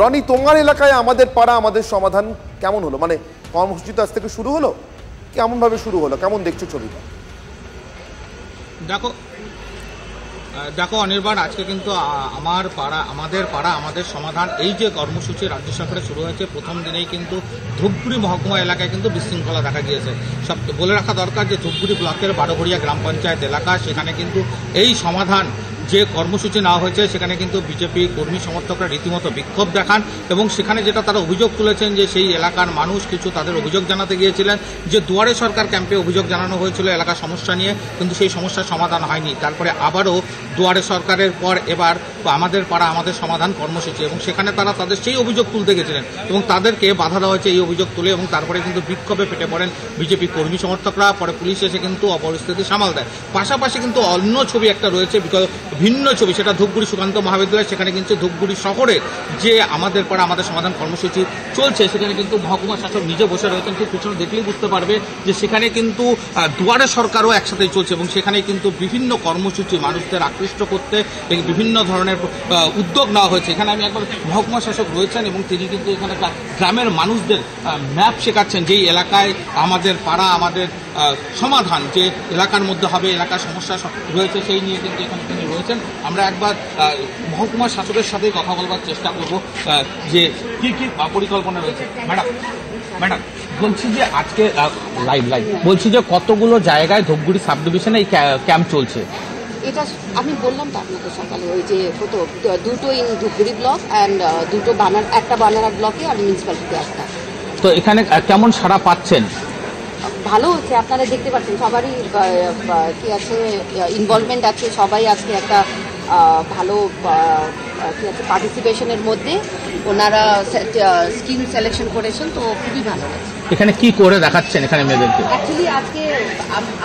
রনি, তোমার এলাকায় আমাদের পাড়া আমাদের সমাধান কেমন হলো? মানে কর্মসূচি তো আজ থেকে শুরু হলো, কেমনভাবে শুরু হলো, কেমন দেখছো ছবিটা? দেখো অনির্বাণ, আজকে কিন্তু আমাদের পাড়া আমাদের সমাধান এই যে কর্মসূচি রাজ্য সরকারে শুরু হয়েছে, প্রথম দিনেই কিন্তু ধূপগুড়ি মহকুমা এলাকায় কিন্তু বিশৃঙ্খলা দেখা গিয়েছে। সব বলে রাখা দরকার যে ধূপগুড়ি ব্লকের বারোঘড়িয়া গ্রাম পঞ্চায়েত এলাকা, সেখানে কিন্তু এই সমাধান যে কর্মসূচি নেওয়া হয়েছে সেখানে কিন্তু বিজেপি কর্মী সমর্থকরা রীতিমতো বিক্ষোভ দেখান এবং সেখানে যেটা তারা অভিযোগ তুলেছেন যে সেই এলাকার মানুষ কিছু তাদের অভিযোগ জানাতে গিয়েছিলেন যে দুয়ারে সরকার ক্যাম্পে অভিযোগ জানানো হয়েছিল এলাকার সমস্যা নিয়ে, কিন্তু সেই সমস্যার সমাধান হয়নি। তারপরে আবারও দুয়ারে সরকারের পর এবার আমাদের পাড়া আমাদের সমাধান কর্মসূচি, এবং সেখানে তারা তাদের সেই অভিযোগ তুলতে গেছিলেন এবং তাদেরকে বাধা দেওয়া হয়েছে এই অভিযোগ তুলে, এবং তারপরে কিন্তু বিক্ষোভে ফেটে পড়েন বিজেপি কর্মী সমর্থকরা। পরে পুলিশ এসে কিন্তু পরিস্থিতি সামাল দেয়। পাশাপাশি কিন্তু অন্য ছবি একটা রয়েছে ভিন্ন ছবি, সেটা ধূপগুড়ি সুকান্ত মহাবিদ্যালয়। সেখানে কিন্তু ধূপগুড়ি শহরে যে আমাদের পাড়া আমাদের সমাধান কর্মসূচি চলছে, সেখানে কিন্তু মহকুমা শাসক নিজে বসে রয়েছেন। ঠিক পিছনে দেখলেই বুঝতে পারবে যে সেখানে কিন্তু দুয়ারে সরকারও একসাথেই চলছে এবং সেখানে কিন্তু বিভিন্ন কর্মসূচি মানুষদের আকৃষ্ট করতে বিভিন্ন ধরনের উদ্যোগ নেওয়া হয়েছে। এখানে আমি একবার মহকুমা শাসক রয়েছেন এবং তিনি কিন্তু এখানে গ্রামের মানুষদের ম্যাপ শেখাচ্ছেন, যেই এলাকায় আমাদের পাড়া আমাদের সমাধান যে এলাকার মধ্যে হবে, এলাকার সমস্যা রয়েছে সেই নিয়ে কিন্তু এখানে তিনি রয়েছেন। আমরা একবার মহকুমা শাসকের সাথে কথা বলবার চেষ্টা করব যে কি কি পরিকল্পনা রয়েছে। ম্যাডাম বলছি যে আজকে বলছি যে কতগুলো জায়গায় ধূপগুড়ি সাব ডিভিশনে এই ক্যাম্প চলছে? এটা আমি বললাম তো আপনাকে সকালে, ওই যে দুটো ইন ধূপগুড়ি ব্লক অ্যান্ড দুটো একটা বানারহাট ব্লকে আর মিউনিসিপ্যালিটিতে একটা। তো এখানে কেমন সাড়া পাচ্ছেন? ভালো হচ্ছে, আপনারা দেখতে পাচ্ছেন সবারই কি আছে ইনভলভমেন্ট আছে, সবাই আজকে একটা ভালো কি আছে পার্টিসিপেশনের মধ্যে ওনারা স্কিম সিলেকশন করেছেন, তো খুবই ভালো লাগছে। এখানে কি করে দেখাচ্ছেন এখানে মেয়েদেরকে? অ্যাকচুয়ালি আজকে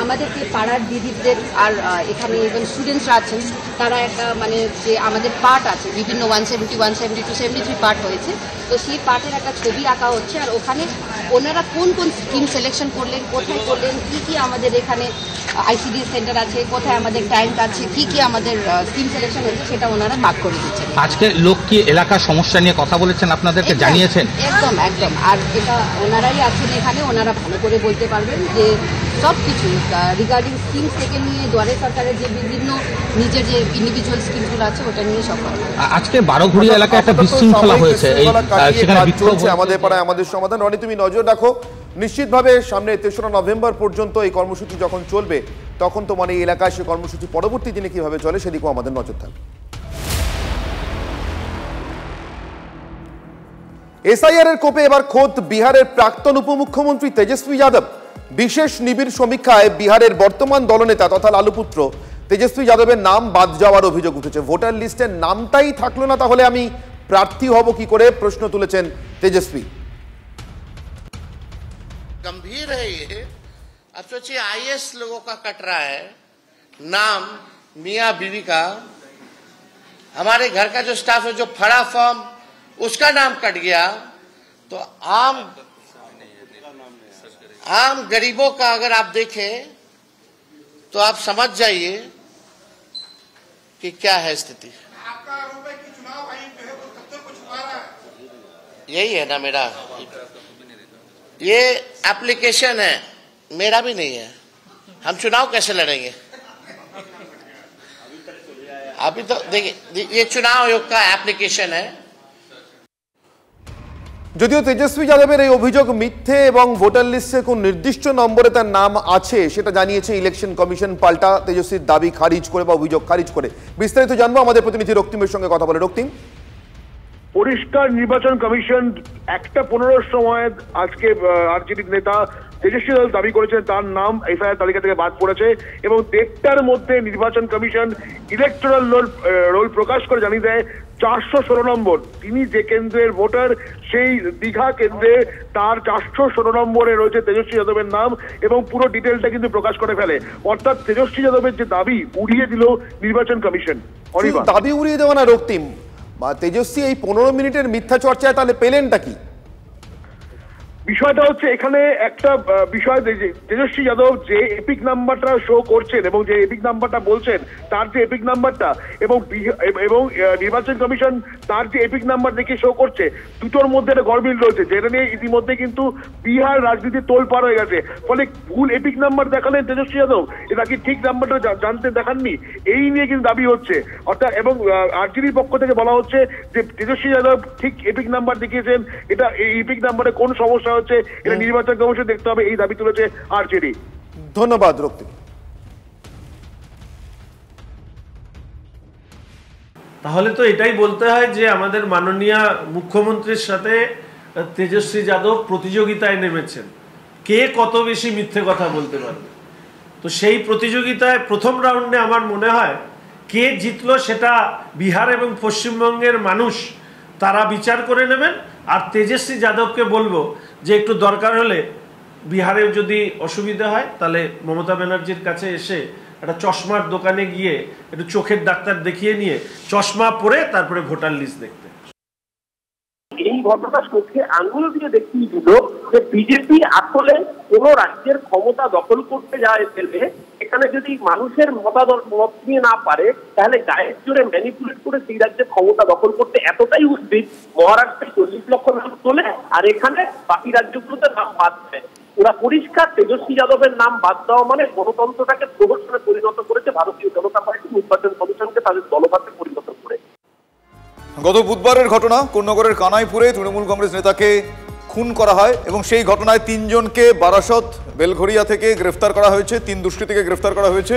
আমাদেরকে পাড়ার দিদিদের আর এখানে ইভেন স্টুডেন্টসরা আছেন, তারা একটা মানে যে আমাদের পার্ট আছে বিভিন্ন 170, 172, 73 পার্ট হয়েছে, তো সেই পার্টের একটা ছবি আঁকা হচ্ছে। আর ওখানে ওনারা কোন কোন স্কিম সিলেকশন করলেন, কোথায় করলেন, কি কি আমাদের এখানে আইসিডি সেন্টার আছে, কোথায় আমাদের ট্যাঙ্ক আছে, কি কি আমাদের স্কিম সিলেকশন হচ্ছে, সেটা ওনারা ভাগ করে দিচ্ছেন। আজকে লোক কি এলাকার সমস্যা নিয়ে কথা বলেছেন, আপনাদেরকে জানিয়েছেন? একদম একদম। আর এটা ওনারাই আছেন এখানে, ওনারা ভালো করে বলতে পারবেন যে সব কিছু রিগার্ডিং স্কিম থেকে নিয়ে দুয়ারে সরকারের যে বিভিন্ন নিজের যে ইন্ডিভিজুয়াল স্কিমগুলো আছে ওটা নিয়ে সব। আজকে বারোঘুরি এলাকায় একটা বিশৃঙ্খলা হয়েছে, সেখানে বিক্ষোভ আমাদের পাড়ায় আমাদের সমাধান। রনি, তুমি নজর রাখো, নিশ্চিতভাবে সামনে ৩রা নভেম্বর পর্যন্ত এই কর্মসূচি যখন চলবে তখন তোমার এই এলাকায় সে কর্মসূচি পরবর্তী দিনে কিভাবে চলে সেদিকেও আমাদের নজর থাকবে। এসআইআর এর কোপে এবার খোদ বিহারের প্রাক্তন উপমুখ্যমন্ত্রী তেজস্বী যাদব। বিশেষ নিবিড় সমীক্ষায় বিহারের বর্তমান দলনেতা তথা লালুপুত্র তেজস্বী যাদবের নাম বাদ যাওয়ার অভিযোগ উঠেছে। ভোটার লিস্টের নামটাই থাকলো না, তাহলে আমি প্রার্থী হব কি করে, প্রশ্ন তুলেছেন তেজস্বী। गंभीर है ये। अब सोचिए आईएएस लोगों का कट रहा है नाम, मियां बीवी का, हमारे घर का जो स्टाफ है जो फड़ा फॉर्म उसका नाम कट गया, तो आम गरीबों का अगर आप देखें तो आप समझ जाइए कि क्या है स्थिति। यही है ना मेरा, ये एप्लीकेशन है, मेरा भी नहीं है, हम चुनाव कैसे लड़ेंगे? अभी तो देखिए ये चुनाव आयोग का एप्लीकेशन है। যদিও তেজস্বী যাদবের এই অভিযোগ মিথ্যে এবং ভোটার লিস্টে কোন নির্দিষ্ট নম্বরে তার নাম আছে সেটা জানিয়েছে ইলেকশন কমিশন, পাল্টা তেজস্বীর দাবি খারিজ করে বা অভিযোগ খারিজ করে। বিস্তারিত জানবো আমাদের প্রতিনিধি রক্তিমের সঙ্গে কথা বলে। রক্তিম, পরিষ্কার নির্বাচন কমিশন 1:15 সময় আজকে আরজেডি নেতা তেজস্বী যাদব দাবি করেছেন তার নাম এফআইআর তালিকা থেকে বাদ পড়েছে এবং 1:30টার মধ্যে নির্বাচন কমিশন ইলেকটোরাল রোল প্রকাশ করে জানিয়ে দেয় 416 নম্বর, তিনি যে কেন্দ্রের ভোটার সেই দীঘা কেন্দ্রে তার 416 নম্বরে রয়েছে তেজস্বী যাদবের নাম এবং পুরো ডিটেলটা কিন্তু প্রকাশ করে ফেলে। অর্থাৎ তেজস্বী যাদবের যে দাবি উড়িয়ে দিল নির্বাচন কমিশন। দাবি উড়িয়ে দেওয়া না রক্তিম, তেজস্বী এই 15 মিনিটের মিথ্যা চর্চায় তাহলে পেলেনটা কি? বিষয়টা হচ্ছে এখানে একটা বিষয়, তেজস্বী যাদব যে এপিক নাম্বারটা শো করছেন এবং যে এপিক নাম্বারটা বলছেন তার যে এপিক নাম্বারটা এবং নির্বাচন কমিশন তার যে এপিক নাম্বার দেখে শো করছে, দুটোর মধ্যে একটা গরমিল রয়েছে, যেটা নিয়ে ইতিমধ্যে কিন্তু বিহার রাজনীতি তোলপাড় হয়ে গেছে। ফলে ভুল এপিক নাম্বার দেখালেন তেজস্বী যাদব, এটা কি ঠিক নাম্বারটা জানতে দেখাননি, এই নিয়ে কিন্তু দাবি হচ্ছে। অর্থাৎ এবং আরজেডির পক্ষ থেকে বলা হচ্ছে যে তেজস্বী যাদব ঠিক এপিক নাম্বার দেখিয়েছেন, এটা এই এপিক নাম্বারে কোন সমস্যা হচ্ছে এটা নির্বাচন কমিশন দেখতে হবে, এই দাবি তুলেছে আরজেডি। ধন্যবাদ রক্তিম। তাহলে তো এটাই বলতে হয় যে আমাদের মাননীয় মুখ্যমন্ত্রীর সাথে তেজস্বী যাদব প্রতিযোগিতায় নেমেছেন, কে কত বেশি মিথ্যে কথা বলতে পারবে। তো সেই প্রতিযোগিতায় প্রথম রাউন্ডে আমার মনে হয় কে জিতলো সেটা বিহার এবং পশ্চিমবঙ্গের মানুষ তারা বিচার করে নেবেন। আর তেজস্বী যাদবকে বলবো যে একটু দরকার হলে বিহারে যদি অসুবিধা হয় তাহলে মমতা ব্যানার্জির কাছে এসে একটা চশমার দোকানে গিয়ে একটু চোখের ডাক্তার দেখিয়ে নিয়ে চশমা পরে তারপরে ভোটার লিস্ট দেখতে। এই ঘটনা চোখে আঙুল দিয়ে দেখিয়ে দিল যে বিজেপি আসলে কোন রাজ্যের ক্ষমতা দখল করতে যায় ফেলে এখানে যদি মানুষের মত নিয়ে না পারে তাহলে গায়ের জোরে ম্যানিপুলেট করে সেই রাজ্যের ক্ষমতা দখল করতে এতটাই উদ্ভিদ মহারাষ্ট্রে 40 লক্ষ নাম তোলে আর এখানে বাকি রাজ্যগুলোতে নাম বাদ দেয়। ওরা পরিষ্কার তেজস্বী যাদবের নাম বাদ দেওয়া মানে গণতন্ত্রটাকে প্রহসনে পরিণত করেছে ভারতীয় জনতা পার্টি নির্বাচন কমিশনকে তাদের দলভাতে পরিণত করে। গত বুধবারের ঘটনা কোন্নগরের কানাইপুরে তৃণমূল কংগ্রেস নেতাকে খুন করা হয় এবং সেই ঘটনায় 3 জনকে বারাসত বেলঘরিয়া থেকে গ্রেফতার করা হয়েছে, 3 দুষ্কৃতীকে গ্রেফতার করা হয়েছে।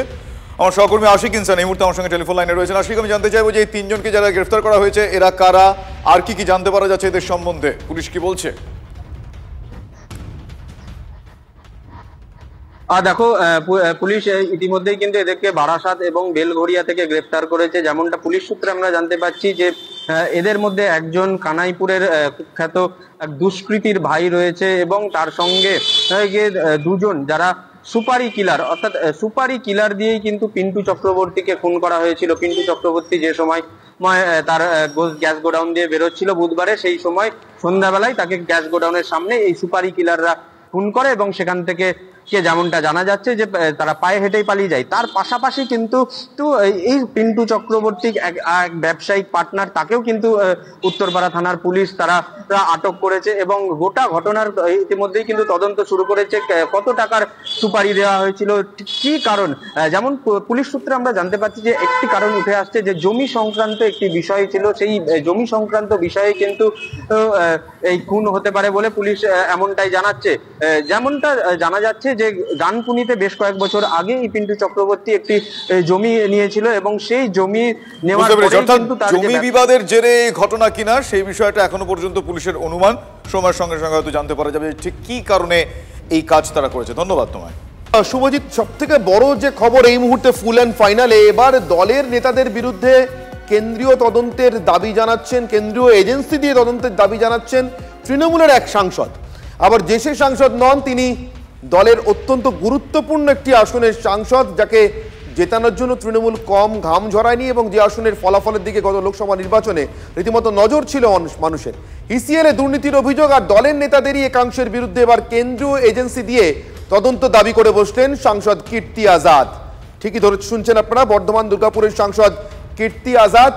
আমার সহকর্মী আশিক ইনসান এই মুহূর্তে আমার সঙ্গে টেলিফোন লাইনে রয়েছেন। আশিক, আমি জানতে চাইবো যে এই 3 জনকে যারা গ্রেফতার করা হয়েছে এরা কারা, আর কি কি জানতে পারা যাচ্ছে এদের সম্বন্ধে, পুলিশ কি বলছে? দেখো, পুলিশ ইতিমধ্যেই কিন্তু এদেরকে বারাসাত এবং বেলঘরিয়া থেকে গ্রেফতার করেছে। যেমনটা পুলিশ সূত্রে আমরা জানতে পারছি যে এদের মধ্যে একজন কানাইপুরের কুখ্যাত দুষ্কৃতীর ভাই রয়েছে এবং তার সঙ্গে 2 জন যারা সুপারি কিলার, অর্থাৎ সুপারি কিলার দিয়েই কিন্তু পিন্টু চক্রবর্তীকে খুন করা হয়েছিল। পিন্টু চক্রবর্তী যে সময় তার গ্যাস গোডাউন দিয়ে বেরোচ্ছিল বুধবারে, সেই সময় সন্ধ্যাবেলায় তাকে গ্যাস গোডাউনের সামনে এই সুপারি কিলাররা খুন করে এবং সেখান থেকে যেমনটা জানা যাচ্ছে যে তারা পায়ে হেঁটেই পালিয়ে যায়। তার পাশাপাশি কিন্তু এই পিন্টু চক্রবর্তী এক ব্যবসায়িক পার্টনার, তাকেও কিন্তু উত্তরপাড়া থানার পুলিশ তারা আটক করেছে এবং গোটা ঘটনার ইতিমধ্যেই কিন্তু তদন্ত শুরু করেছে। কত টাকার সুপারি দেওয়া হয়েছিল, কি কারণ, যেমন পুলিশ সূত্রে আমরা জানতে পারছি যে একটি কারণ উঠে আসছে যে জমি সংক্রান্ত একটি বিষয় ছিল, সেই জমি সংক্রান্ত বিষয়ে কিন্তু এই খুন হতে পারে বলে পুলিশ এমনটাই জানাচ্ছে। যেমনটা জানা যাচ্ছে যে গানপুনিতে বেশ কয়েক বছর আগে এই পিন্টু চক্রবর্তী একটি জমি নিয়েছিল এবং সেই জমি নেওয়ার পরে কিন্তু তার জমি বিবাদের জেরে ঘটনা কিনা সেই বিষয়টা এখনো পর্যন্ত পুলিশের অনুমান, সময়ের সঙ্গে সঙ্গে হয়তো জানতে পারা যাবে ঠিক কি কারণে এই কাজ তারা করেছে। ধন্যবাদ তোমায় শুভজিৎ। সব থেকে বড় যে খবর এই মুহূর্তে ফুল অ্যান্ড ফাইনালে, এবার দলের নেতাদের বিরুদ্ধে কেন্দ্রীয় তদন্তের দাবি জানাচ্ছেন, কেন্দ্রীয় এজেন্সি দিয়ে তদন্তের দাবি জানাচ্ছেন তৃণমূলের এক সাংসদ। আবার যে সে সাংসদ নন, তিনি দলের অত্যন্ত গুরুত্বপূর্ণ একটি আসনের সাংসদ, যাকে জেতানোর জন্য তৃণমূল কম ঘাম ঝরায়নি এবং যে আসনের ফলাফলের দিকে গত লোকসভা নির্বাচনে রীতিমতো নজর ছিল মানুষের। ইসিএল এ দুর্নীতির অভিযোগ আর দলের নেতাদেরই একাংশের বিরুদ্ধে এবার কেন্দ্রীয় এজেন্সি দিয়ে তদন্ত দাবি করে বসলেন সাংসদ কীর্তি আজাদ। ঠিকই ধরে শুনছেন আপনারা, বর্ধমান দুর্গাপুরের সাংসদ কীর্তি আজাদ।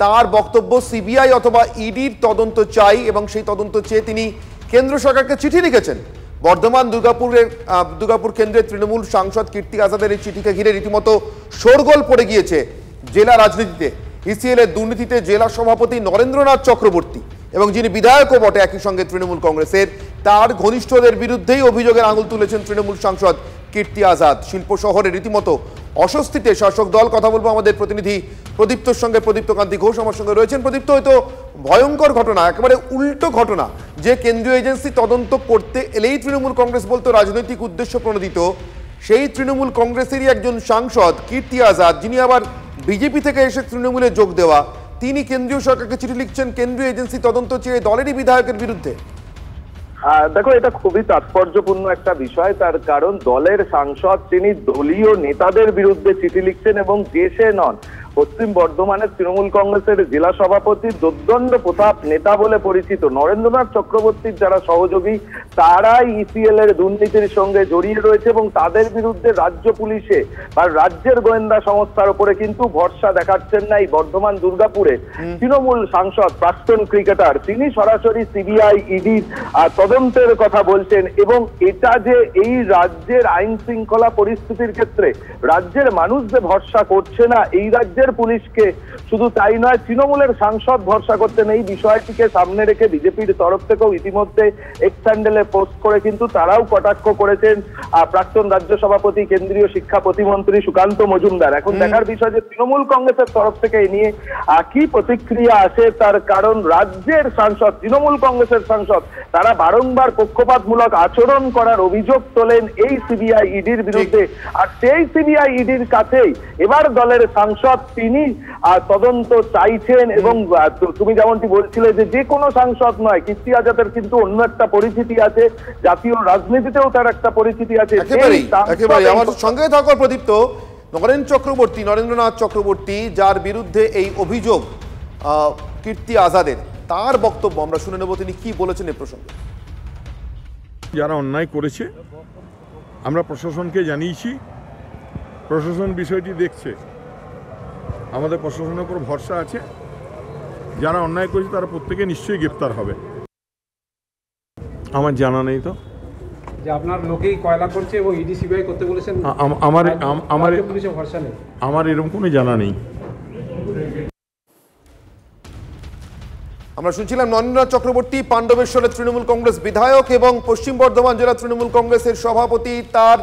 তার বক্তব্য সিবিআই অথবা ইডির তদন্ত চাই এবং সেই তদন্ত চেয়ে তিনি কেন্দ্র সরকারকে চিঠি লিখেছেন। বর্ধমান দুর্গাপুর কেন্দ্রের তৃণমূল সাংসদ কীর্তি আজাদের এই চিঠিকে ঘিরে রীতিমতো শোরগোল পড়ে গিয়েছে জেলা রাজনীতিতে। ইসিএল এর দুর্নীতিতে জেলা সভাপতি নরেন্দ্রনাথ চক্রবর্তী এবং যিনি বিধায়কও বটে একই সঙ্গে তৃণমূল কংগ্রেসের, তার ঘনিষ্ঠদের বিরুদ্ধেই অভিযোগের আঙুল তুলেছেন তৃণমূল সাংসদ কীর্তি আজাদ। শিল্প শহরে রীতিমতো অস্বস্তিতে শাসক দল। কথা বলবো আমাদের প্রতিনিধি প্রদীপ্তর সঙ্গে। প্রদীপ্ত কান্তি ঘোষ আমার সঙ্গে রয়েছেন। প্রদীপ্ত, হয়তো ভয়ঙ্কর ঘটনা, একেবারে উল্টো ঘটনা, যে কেন্দ্রীয় এজেন্সি তদন্ত করতে এলেই তৃণমূল কংগ্রেস বলতো রাজনৈতিক উদ্দেশ্য প্রণোদিত, সেই তৃণমূল কংগ্রেসেরই একজন সাংসদ কীর্তি আজাদ, যিনি আবার বিজেপি থেকে এসে তৃণমূলে যোগ দেওয়া, তিনি কেন্দ্রীয় সরকারকে চিঠি লিখছেন কেন্দ্রীয় এজেন্সি তদন্ত চেয়ে দলেরই বিধায়কের বিরুদ্ধে। দেখো, এটা খুবই তাৎপর্যপূর্ণ একটা বিষয়। তার কারণ দলের সাংসদ তিনি দলীয় নেতাদের বিরুদ্ধে চিঠি লিখছেন এবং যে সে নন, পশ্চিম বর্ধমানের তৃণমূল কংগ্রেসের জেলা সভাপতি, দুর্দণ্ড প্রতাপ নেতা বলে পরিচিত নরেন্দ্রনাথ চক্রবর্তীর যারা সহযোগী, তারাই ইসিএল এর দুর্নীতির সঙ্গে জড়িয়ে রয়েছে এবং তাদের বিরুদ্ধে রাজ্য পুলিশে বা রাজ্যের গোয়েন্দা সংস্থার উপরে কিন্তু ভরসা দেখাচ্ছেন না এই বর্ধমান দুর্গাপুরে তৃণমূল সাংসদ, প্রাক্তন ক্রিকেটার, তিনি সরাসরি সিবিআই ইডির তদন্তের কথা বলছেন এবং এটা যে এই রাজ্যের আইন শৃঙ্খলা পরিস্থিতির ক্ষেত্রে রাজ্যের মানুষ যে ভরসা করছে না এই রাজ্যের পুলিশকে, শুধু তাই নয় তৃণমূলের সাংসদ ভরসা করতেন, এই বিষয়টিকে সামনে রেখে বিজেপির তরফ থেকেও ইতিমধ্যে এক্স হ্যান্ডেলে পোস্ট করে কিন্তু তারাও কটাক্ষ করেছেন প্রাক্তন রাজ্য সভাপতি কেন্দ্রীয় শিক্ষা প্রতিমন্ত্রী সুকান্ত মজুমদার। এখন দেখার বিষয় যে তৃণমূল কংগ্রেসের তরফ থেকে এই নিয়ে কি প্রতিক্রিয়া আসে, তার কারণ রাজ্যের সাংসদ, তৃণমূল কংগ্রেসের সাংসদ, তারা বারংবার পক্ষপাতমূলক আচরণ করার অভিযোগ তোলেন এই সিবিআই ইডির বিরুদ্ধে। আর সেই সিবিআই ইডির কাছেই এবার দলের সাংসদ তিনি তদন্ত চাইছেন এবং তুমি যেমনটি বলছিলে যে কোনো সাংসদ নয়, কীর্তি আজাদের কিন্তু অন্য একটা পরিচিতি আছে, জাতীয় রাজনীতিতেও তার একটা পরিচিতি আছে। একেবারে আমার সঙ্গে থাকো প্রদীপ্ত, নরেন্দ্রনাথ চক্রবর্তী যার বিরুদ্ধে এই অভিযোগ কীর্তি আজাদের, তার বক্তব্য আমরা শুনে নেব, তিনি কি বলেছেন এ প্রসঙ্গে। যারা অন্যায় করেছে আমরা প্রশাসনকে জানিয়েছি, প্রশাসন বিষয়টি দেখছে, আমাদের প্রশাসনের উপর ভরসা আছে। যারা অন্যায় করেছে তারা প্রত্যেকে নিশ্চয়ই গ্রেপ্তার হবে। আমার জানা নেই তো যে আপনার লোকেই কয়লা করছে এবং ইডি সিবিআই করতে বলেছেন, পুলিশের ভরসা নেই। আমার এরকম কোনো জানা নেই। আমরা শুনছিলাম নরেন্দ্রনাথ চক্রবর্তী, পাণ্ডবেশ্বরের তৃণমূল কংগ্রেস বিধায়ক এবং পশ্চিম বর্ধমান জেলা তৃণমূল কংগ্রেসের সভাপতি। তার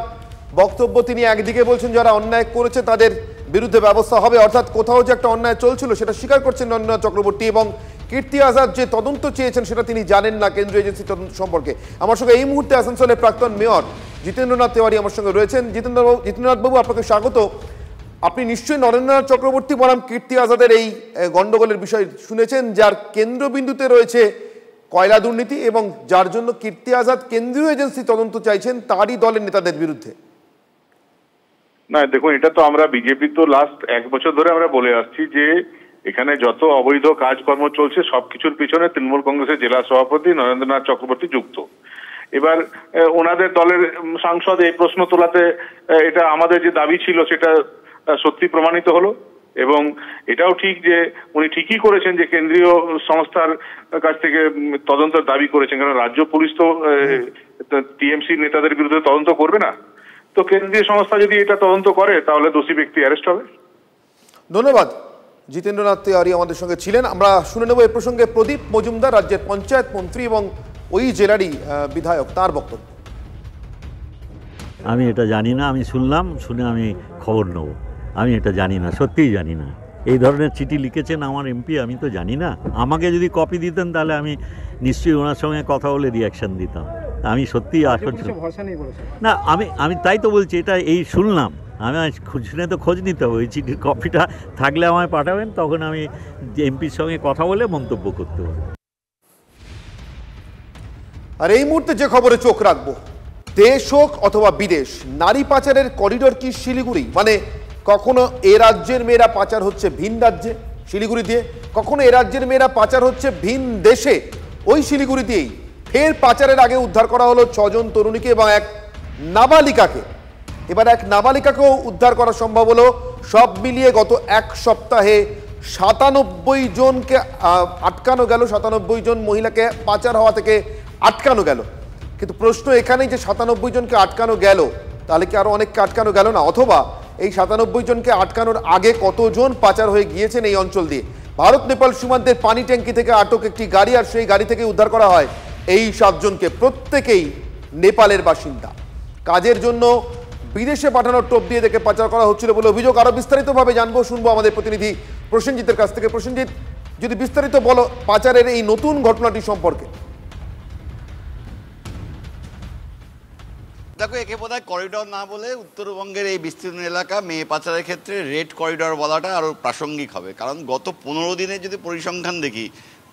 বক্তব্য, তিনি একদিকে বলছেন যারা অন্যায় করেছে তাদের বিরুদ্ধে ব্যবস্থা হবে, অর্থাৎ কোথাও যে একটা অন্যায় চলছিল সেটা স্বীকার করছেন নরেন্দ্রনাথ চক্রবর্তী, এবং কীর্তি আজাদ যে তদন্ত চেয়েছেন সেটা তিনি জানেন না কেন্দ্রীয় এজেন্সি তদন্ত সম্পর্কে। আমার সঙ্গে এই মুহূর্তে আসানসোলের প্রাক্তন মেয়র জিতেন্দ্রনাথ তেওয়ারি আমার সঙ্গে রয়েছেন। জিতেন্দ্রনাথ বাবু, আপনাকে স্বাগত। আপনি নিশ্চয়ই নরেন্দ্রনাথ চক্রবর্তী বনাম কীর্তি আজাদের এই গন্ডগোলের বিষয় শুনেছেন, যার কেন্দ্রবিন্দুতে রয়েছে কয়লা দুর্নীতি এবং যার জন্য কীর্তি আজাদ কেন্দ্রীয় এজেন্সি তদন্ত চাইছেন তারই দলের নেতাদের বিরুদ্ধে। না দেখুন, এটা তো আমরা বিজেপি তো লাস্ট 1 বছর ধরে আমরা বলে আসছি যে এখানে যত অবৈধ কাজকর্ম চলছে সবকিছুর পিছনে তৃণমূল কংগ্রেসের জেলা সভাপতি নরেন্দ্রনাথ চক্রবর্তী যুক্ত। এবার ওনাদের দলের সাংসদ এই প্রশ্ন তোলাতে এটা আমাদের যে দাবি ছিল সেটা সত্যি প্রমাণিত হলো, এবং এটাও ঠিক যে উনি ঠিকই করেছেন যে কেন্দ্রীয় সংস্থার কাছ থেকে তদন্তের দাবি করেছেন, কারণ রাজ্য পুলিশ তো টিএমসি নেতাদের বিরুদ্ধে তদন্ত করবে না। তো কেন্দ্রীয় সংস্থা যদি এটা তদন্ত করে তাহলে দোষী ব্যক্তি অ্যারেস্ট হবে। ধন্যবাদ। জিতেন্দ্রনাথ তেওয়ারি আমাদের সঙ্গে ছিলেন। আমরা শুনে নেব এ প্রসঙ্গে প্রদীপ মজুমদার, রাজ্যের পঞ্চায়েত মন্ত্রী এবং ওই জেলারই বিধায়ক, তার বক্তব্য। আমি এটা জানি না, আমি শুনলাম, শুনে আমি খবর নেব। আমি এটা জানি না, সত্যিই জানি না। এই ধরনের চিঠি লিখেছেন আমার এমপি, আমি তো জানি না। আমাকে যদি কপি দিতেন তাহলে আমি নিশ্চয়ই ওনার সঙ্গে কথা বলে রিয়াকশান দিতাম। আমি সত্যিই না, আমি তাই তো বলছি, এটা এই শুনলাম, আমি শুনে তো খোঁজ নিতে হবে। ওই চিঠির কপিটা থাকলে আমায় পাঠাবেন, তখন আমি এমপির সঙ্গে কথা বলে মন্তব্য করতে পারবো। আর এই মুহূর্তে যে খবরে চোখ রাখবো, দেশ হোক অথবা বিদেশ, নারী পাচারের করিডোর কি শিলিগুড়ি? মানে কখনো এ রাজ্যের মেয়েরা পাচার হচ্ছে ভিন রাজ্যে শিলিগুড়ি দিয়ে, কখনো এ রাজ্যের মেয়েরা পাচার হচ্ছে ভিন দেশে ওই শিলিগুড়ি দিয়েই। ফের পাচারের আগে উদ্ধার করা হলো 6 জন তরুণীকে এবং এক নাবালিকাকে। এবার এক নাবালিকাকেও উদ্ধার করা সম্ভব হলো। সব মিলিয়ে গত 1 সপ্তাহে 97 জনকে আটকানো গেল, 97 জন মহিলাকে পাচার হওয়া থেকে আটকানো গেল। কিন্তু প্রশ্ন এখানেই যে 97 জনকে আটকানো গেল, তাহলে কি আরো অনেককে আটকানো গেল না? অথবা এই 97 জনকে আটকানোর আগে কতজন পাচার হয়ে গিয়েছেন এই অঞ্চল দিয়ে? ভারত নেপাল সীমান্তের পানি ট্যাঙ্কি থেকে আটক একটি গাড়ি, আর সেই গাড়ি থেকে উদ্ধার করা হয় এই 7 জনকে। প্রত্যেকেই নেপালের বাসিন্দা। কাজের জন্য বিদেশে পাঠানোর টোপ দিয়ে দেখে পাচার করা হচ্ছিল বলে অভিযোগ। আরো বিস্তারিতভাবে জানবো, শুনবো আমাদের প্রতিনিধি প্রসেনজিতের কাছ থেকে। প্রসেনজিৎ, যদি বিস্তারিত বলো পাচারের এই নতুন ঘটনাটি সম্পর্কে। দেখো, একে বোধহয় করিডর না বলে উত্তরবঙ্গের এই বিস্তীর্ণ এলাকা মেয়ে পাচারের ক্ষেত্রে রেড করিডর বলাটা আরও প্রাসঙ্গিক হবে। কারণ গত 15 দিনে যদি পরিসংখ্যান দেখি,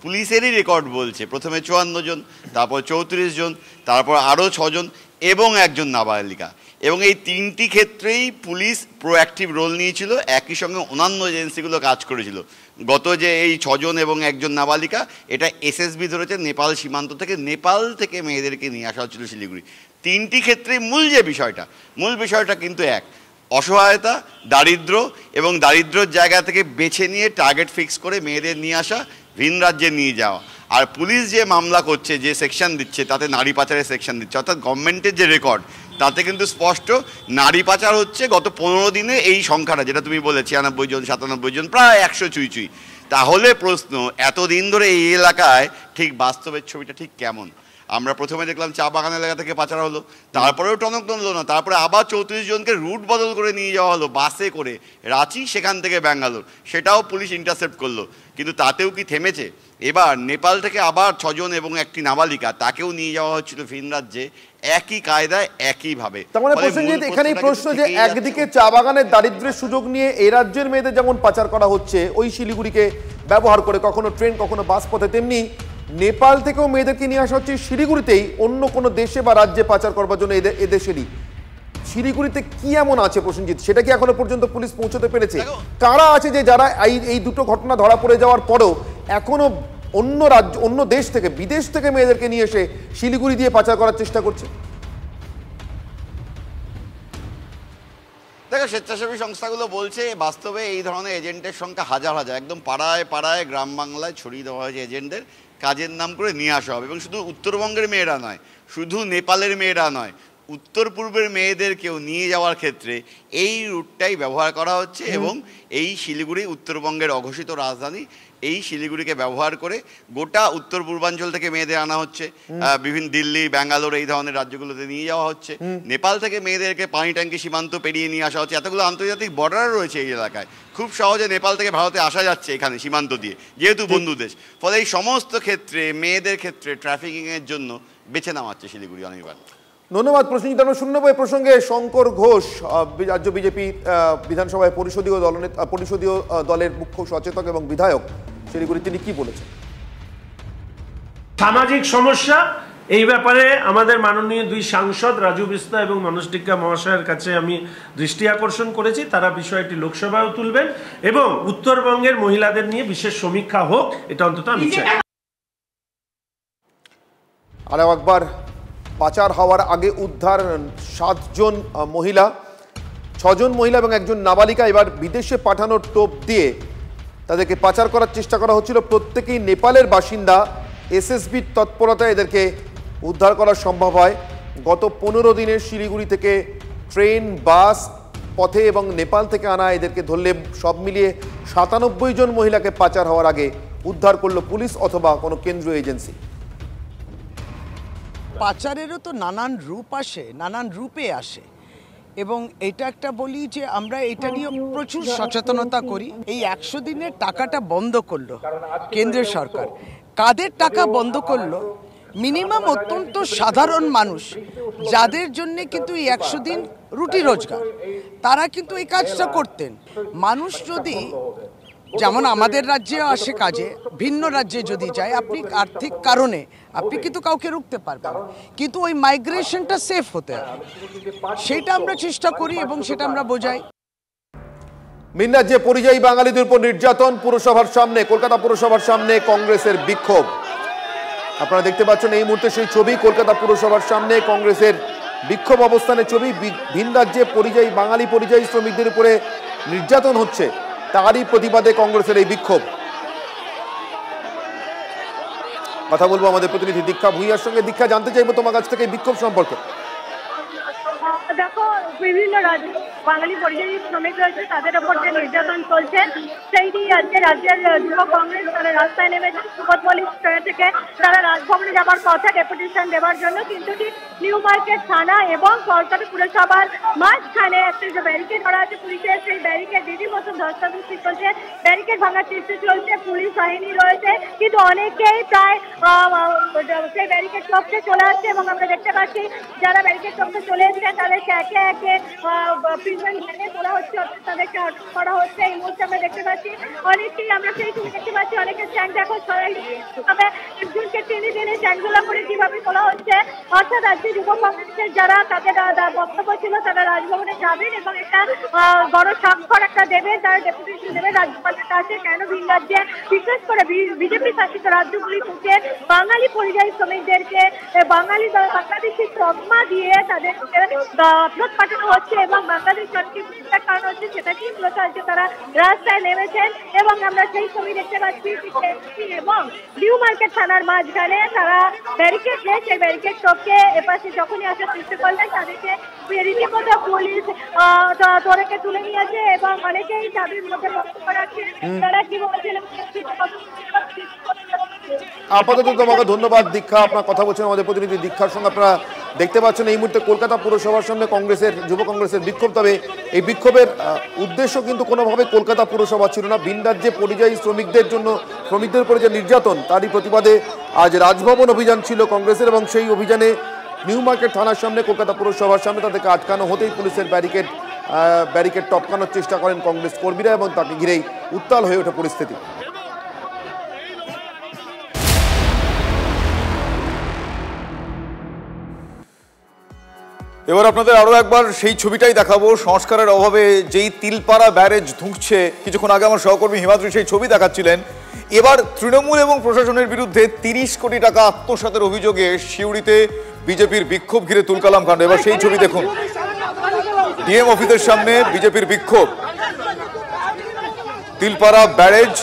পুলিশেরই রেকর্ড বলছে প্রথমে 54 জন, তারপর 34 জন, তারপর আরও 6 জন এবং একজন নাবালিকা। এবং এই 3টি ক্ষেত্রেই পুলিশ প্রোঅ্যাক্টিভ রোল নিয়েছিল, একই সঙ্গে অন্যান্য এজেন্সিগুলো কাজ করেছিল। গত যে এই 6 জন এবং একজন নাবালিকা, এটা এসএসবি ধরেছে নেপাল সীমান্ত থেকে, নেপাল থেকে মেয়েদেরকে নিয়ে আসা হচ্ছিল শিলিগুড়ি। 3টি ক্ষেত্রেই মূল বিষয়টা কিন্তু এক, অসহায়তা, দারিদ্র এবং দারিদ্র্যের জায়গা থেকে বেছে নিয়ে টার্গেট ফিক্স করে মেয়েদের নিয়ে আসা, ভিন রাজ্যে নিয়ে যাওয়া। আর পুলিশ যে মামলা করছে, যে সেকশন দিচ্ছে, তাতে নারী পাচারের সেকশন দিচ্ছে। অর্থাৎ গভর্নমেন্টের যে রেকর্ড, তাতে কিন্তু স্পষ্ট নারী পাচার হচ্ছে গত 15 দিনে এই সংখ্যাটা, যেটা তুমি বলে 96 জন, 97 জন, প্রায় 100 চুই। তাহলে প্রশ্ন, এতদিন ধরে এই এলাকায় ঠিক বাস্তবের ছবিটা ঠিক কেমন? আমরা প্রথমে দেখলাম চা বাগান এলাকা থেকে পাচার হলো, তারপরেও টনক নড়লো না, তারপরে আবার 34 জনকে রুট বদল করে নিয়ে যাওয়া হলো বাসে করে, রাঁচি, সেখান থেকে ব্যাঙ্গালোর, সেটাও পুলিশ ইন্টারসেপ্ট করলো। কিন্তু তাতেও কি থেমেছে? এবার নেপাল থেকে আবার 6 জন এবং একটি নাবালিকা, তাকেও নিয়ে যাওয়া হচ্ছিল ভিন রাজ্যে, একই কায়দায় একইভাবে। তার মানে প্রসেনজিৎ, এখানেই প্রশ্ন যে একদিকে চা বাগানের দারিদ্র্যের সুযোগ নিয়ে এই রাজ্যের মেয়েদের যেমন পাচার করা হচ্ছে ওই শিলিগুড়িকে ব্যবহার করে, কখনো ট্রেন কখনো বাস পথে, তেমনি নেপাল থেকেও মেয়েদেরকে নিয়ে আসা হচ্ছে শিলিগুড়িতেই অন্য কোনো দেশে বা রাজ্যে পাচার করবার জন্য এদেশেরই। শিলিগুড়িতে কি এমন আছে প্রসেনজিৎ, সেটা কি এখনো পর্যন্ত পুলিশ পৌঁছতে পেরেছে? কারা আছে যে যারা এই দুটো ঘটনা ধরা পড়ে যাওয়ার পরেও এখনো অন্য রাজ্য, অন্য দেশ থেকে, বিদেশ থেকে মেয়েদেরকে নিয়ে এসে শিলিগুড়ি দিয়ে পাচার করার চেষ্টা করছে? দেখো, স্বেচ্ছাসেবী সংস্থাগুলো বলছে বাস্তবে এই ধরনের এজেন্টের সংখ্যা হাজার হাজার, একদম পাড়ায় পাড়ায় গ্রাম বাংলায় ছড়িয়ে দেওয়া হয়েছে এজেন্টদের, কাজের নাম করে নিয়ে আসা হবে। এবং শুধু উত্তরবঙ্গের মেয়েরা নয়, শুধু নেপালের মেয়েরা নয়, উত্তর পূর্বের মেয়েদেরকেও নিয়ে যাওয়ার ক্ষেত্রে এই রুটটাই ব্যবহার করা হচ্ছে। এবং এই শিলিগুড়ি উত্তরবঙ্গের অঘোষিত রাজধানী, এই শিলিগুড়িকে ব্যবহার করে গোটা উত্তর পূর্বাঞ্চল থেকে মেয়েদের আনা হচ্ছে, বিভিন্ন দিল্লি, ব্যাঙ্গালোর এই ধরনের রাজ্যগুলোতে নিয়ে যাওয়া হচ্ছে। নেপাল থেকে মেয়েদেরকে পানি ট্যাঙ্কি সীমান্ত পেরিয়ে নিয়ে আসা হচ্ছে। এতগুলো আন্তর্জাতিক বর্ডার রয়েছে এই এলাকায়, খুব সহজে নেপাল থেকে ভারতে আসা যাচ্ছে এখানে সীমান্ত দিয়ে, যেহেতু বন্ধু দেশ। ফলে এই সমস্ত ক্ষেত্রে মেয়েদের ক্ষেত্রে ট্রাফিকিংয়ের জন্য বেছে নেওয়া হচ্ছে শিলিগুড়ি অনির্বাণ। ধন্যবাদ প্রসেনজিৎ। আমরা শুনে নেব এই প্রসঙ্গে শঙ্কর ঘোষ, রাজ্য বিজেপি বিধানসভায় পরিষদীয় দলের মুখ্য সচেতক এবং বিধায়ক শিলিগুড়ি, তিনি কি বলেছেন? সামাজিক সমস্যা এই ব্যাপারে আমাদের মাননীয় দুই সাংসদ রাজু বিস্তা এবং মনোজ টিক্কা মহাশয়ের কাছে আমি দৃষ্টি আকর্ষণ করেছি। তারা বিষয়টি লোকসভায়ও তুলবেন এবং উত্তরবঙ্গের মহিলাদের নিয়ে বিশেষ সমীক্ষা হোক, এটা অন্তত আমি চাই। আরও একবার, পাচার হওয়ার আগে উদ্ধার 7 জন মহিলা, 6 জন মহিলা এবং একজন নাবালিকা। এবার বিদেশে পাঠানোর টোপ দিয়ে তাদেরকে পাচার করার চেষ্টা করা হচ্ছিল। প্রত্যেকেই নেপালের বাসিন্দা। এসএসবির তৎপরতায় এদেরকে উদ্ধার করা সম্ভব হয়। গত 15 দিনের শিলিগুড়ি থেকে ট্রেন, বাস পথে এবং নেপাল থেকে আনা এদেরকে ধরলে সব মিলিয়ে 97 জন মহিলাকে পাচার হওয়ার আগে উদ্ধার করলো পুলিশ অথবা কোনো কেন্দ্রীয় এজেন্সি। পাচারেরও তো নানান রূপ আসে, নানান রূপে আসে, এবং এটা একটা বলি যে আমরা এটা নিয়ে প্রচুর সচেতনতা করি। এই 100 দিনের টাকাটা বন্ধ করলো কেন্দ্রীয় সরকার। কাদের টাকা বন্ধ করলো? মিনিমাম অত্যন্ত সাধারণ মানুষ, যাদের জন্য কিন্তু এই 100 দিন রুটি রোজগার, তারা কিন্তু এই কাজটা করতেন। মানুষ যদি, যেমন আমাদের রাজ্যে আসে কাজে, ভিন্ন রাজ্যে যদি যায়, আপনি আর্থিক কারণে আপনি কিন্তু কাউকে রুখতে পারবেন, কিন্তু ওই মাইগ্রেশনটা সেফ হতে হবে, সেটা আমরা চেষ্টা করি এবং সেটা আমরা বোঝাই। ভিন রাজ্যে পরিযায়ী বাঙালিদের উপর নির্যাতন, পুরসভার সামনে, কলকাতা পুরসভার সামনে কংগ্রেসের বিক্ষোভ। আপনারা দেখতে পাচ্ছেন এই মুহূর্তে সেই ছবি, কলকাতা পুরসভার সামনে কংগ্রেসের বিক্ষোভ অবস্থানের ছবি। ভিন রাজ্যে পরিযায়ী শ্রমিকদের উপরে নির্যাতন হচ্ছে, তারই প্রতিবাদে কংগ্রেসের এই বিক্ষোভ। কথা বলবো আমাদের প্রতিনিধি দীক্ষা ভূঁইয়ার সঙ্গে। দীক্ষা, জানতে চাইবো তোমার কাছ থেকে বিক্ষোভ সম্পর্কে। দেখো, বিভিন্ন রাজ্যে বাঙালি পরিযায়ী শ্রমিক রয়েছে, তাদের ওপর যে নির্যাতন চলছে সেই নিয়ে আজকে রাজ্যের যুব কংগ্রেস তারা রাস্তায় নেমেছে। সুবোধবলি থেকে তারা রাজভবনে যাবার কথা ডেপুটেশন দেওয়ার জন্য, কিন্তু নিউ মার্কেট থানা এবং কলকাতা পুরসভার মাঝখানে একটা যে ব্যারিকেড করা আছে পুলিশের, সেই ব্যারিকেড রীতিমতো ধস্তাধস্তি চলছে, ব্যারিকেড ভাঙার চেষ্টা চলছে, পুলিশ বাহিনী রয়েছে, কিন্তু অনেকেই প্রায় সেই ব্যারিকেড টপকে চলে আসছে। এবং আমরা দেখতে পাচ্ছি যারা ব্যারিকেড টপকে চলে এসেছে তাদেরকে একে একে প্রিজন ভ্যানে তোলা হচ্ছে, তাদেরকে আটক করা হচ্ছে। এই মুহূর্তে আমরা দেখতে পাচ্ছি অনেকেই, আমরা সেই দেখতে পাচ্ছি অনেকের ট্যাঙ্ক দেখো তবে একজনকে টেনে টেনে ট্যাঙ্কগুলো করে কিভাবে তোলা হচ্ছে। অর্থাৎ আজকে যুব কংগ্রেসের যারা তাদের বক্তব্য ছিল, তারা রাজভবনে যাবেন এবং একটা বড় স্বাক্ষর একটা দেবেন, তারা ডেপুটেশন দেবেন রাজ্যপালের কাছে। কেন ভিন রাজ্যে, বিশেষ করে বিজেপি শাসিত রাজ্যগুলি থেকে বাঙালি পরিযায়ী শ্রমিকদেরকে বাংলাদেশি তকমা দিয়ে তাদেরকে ফেরত পাঠানো হচ্ছে এবং বাংলাদেশ সরকার কারণ হচ্ছে, সেটাকেই মূলত আজকে তারা রাস্তায় নেমেছেন। এবং আমরা সেই ছবি দেখতে পাচ্ছি এবং নিউ মার্কেট থানার মাঝখানে তারা ব্যারিকেড নেয়, সেই ব্যারিকেড টপকে এপাশে যখনই আসার চেষ্টা করলেন তাদেরকে রীতিমতো পুলিশ ধরেকে তুলে নিয়েছে এবং অনেকেই তাদের মধ্যে বক্তব্য রাখছেন। তারা কি বলছেন? আপাতত তোমাকে ধন্যবাদ দীক্ষা। আপনার কথা বলছেন আমাদের প্রতিনিধি দীক্ষার সঙ্গে। আপনারা দেখতে পাচ্ছেন এই মুহূর্তে কলকাতা পুরসভার সামনে কংগ্রেসের, যুব কংগ্রেসের বিক্ষোভ। তবে এই বিক্ষোভের উদ্দেশ্য কিন্তু কোনোভাবে কলকাতা পুরসভা ছিল না। ভিন রাজ্যে পরিযায়ী শ্রমিকদের উপরে যে নির্যাতন, তারই প্রতিবাদে আজ রাজভবন অভিযান ছিল কংগ্রেসের, এবং সেই অভিযানে নিউ মার্কেট থানার সামনে, কলকাতা পুরসভার সামনে তাদেরকে আটকানো হতেই পুলিশের ব্যারিকেড টপকানোর চেষ্টা করেন কংগ্রেস কর্মীরা এবং তাকে ঘিরেই উত্তাল হয়ে ওঠে পরিস্থিতি। এবার আপনাদের আরো একবার সেই ছবিটাই দেখাবো। সংস্কারের অভাবে যেই তিলপাড়া ব্যারেজ ধুঁকছে, কিছুক্ষণ আগে আমার সহকর্মী হিমাদ্রি সেই ছবি দেখাচ্ছিলেন। এবার তৃণমূল এবং প্রশাসনের বিরুদ্ধে 30 কোটি টাকা আত্মসাতের অভিযোগে সিউড়িতে বিজেপির বিক্ষোভ ঘিরে তুলকালাম কাণ্ড। এবার সেই ছবি দেখুন, ডিএম অফিসের সামনে বিজেপির বিক্ষোভ। তিলপাড়া ব্যারেজ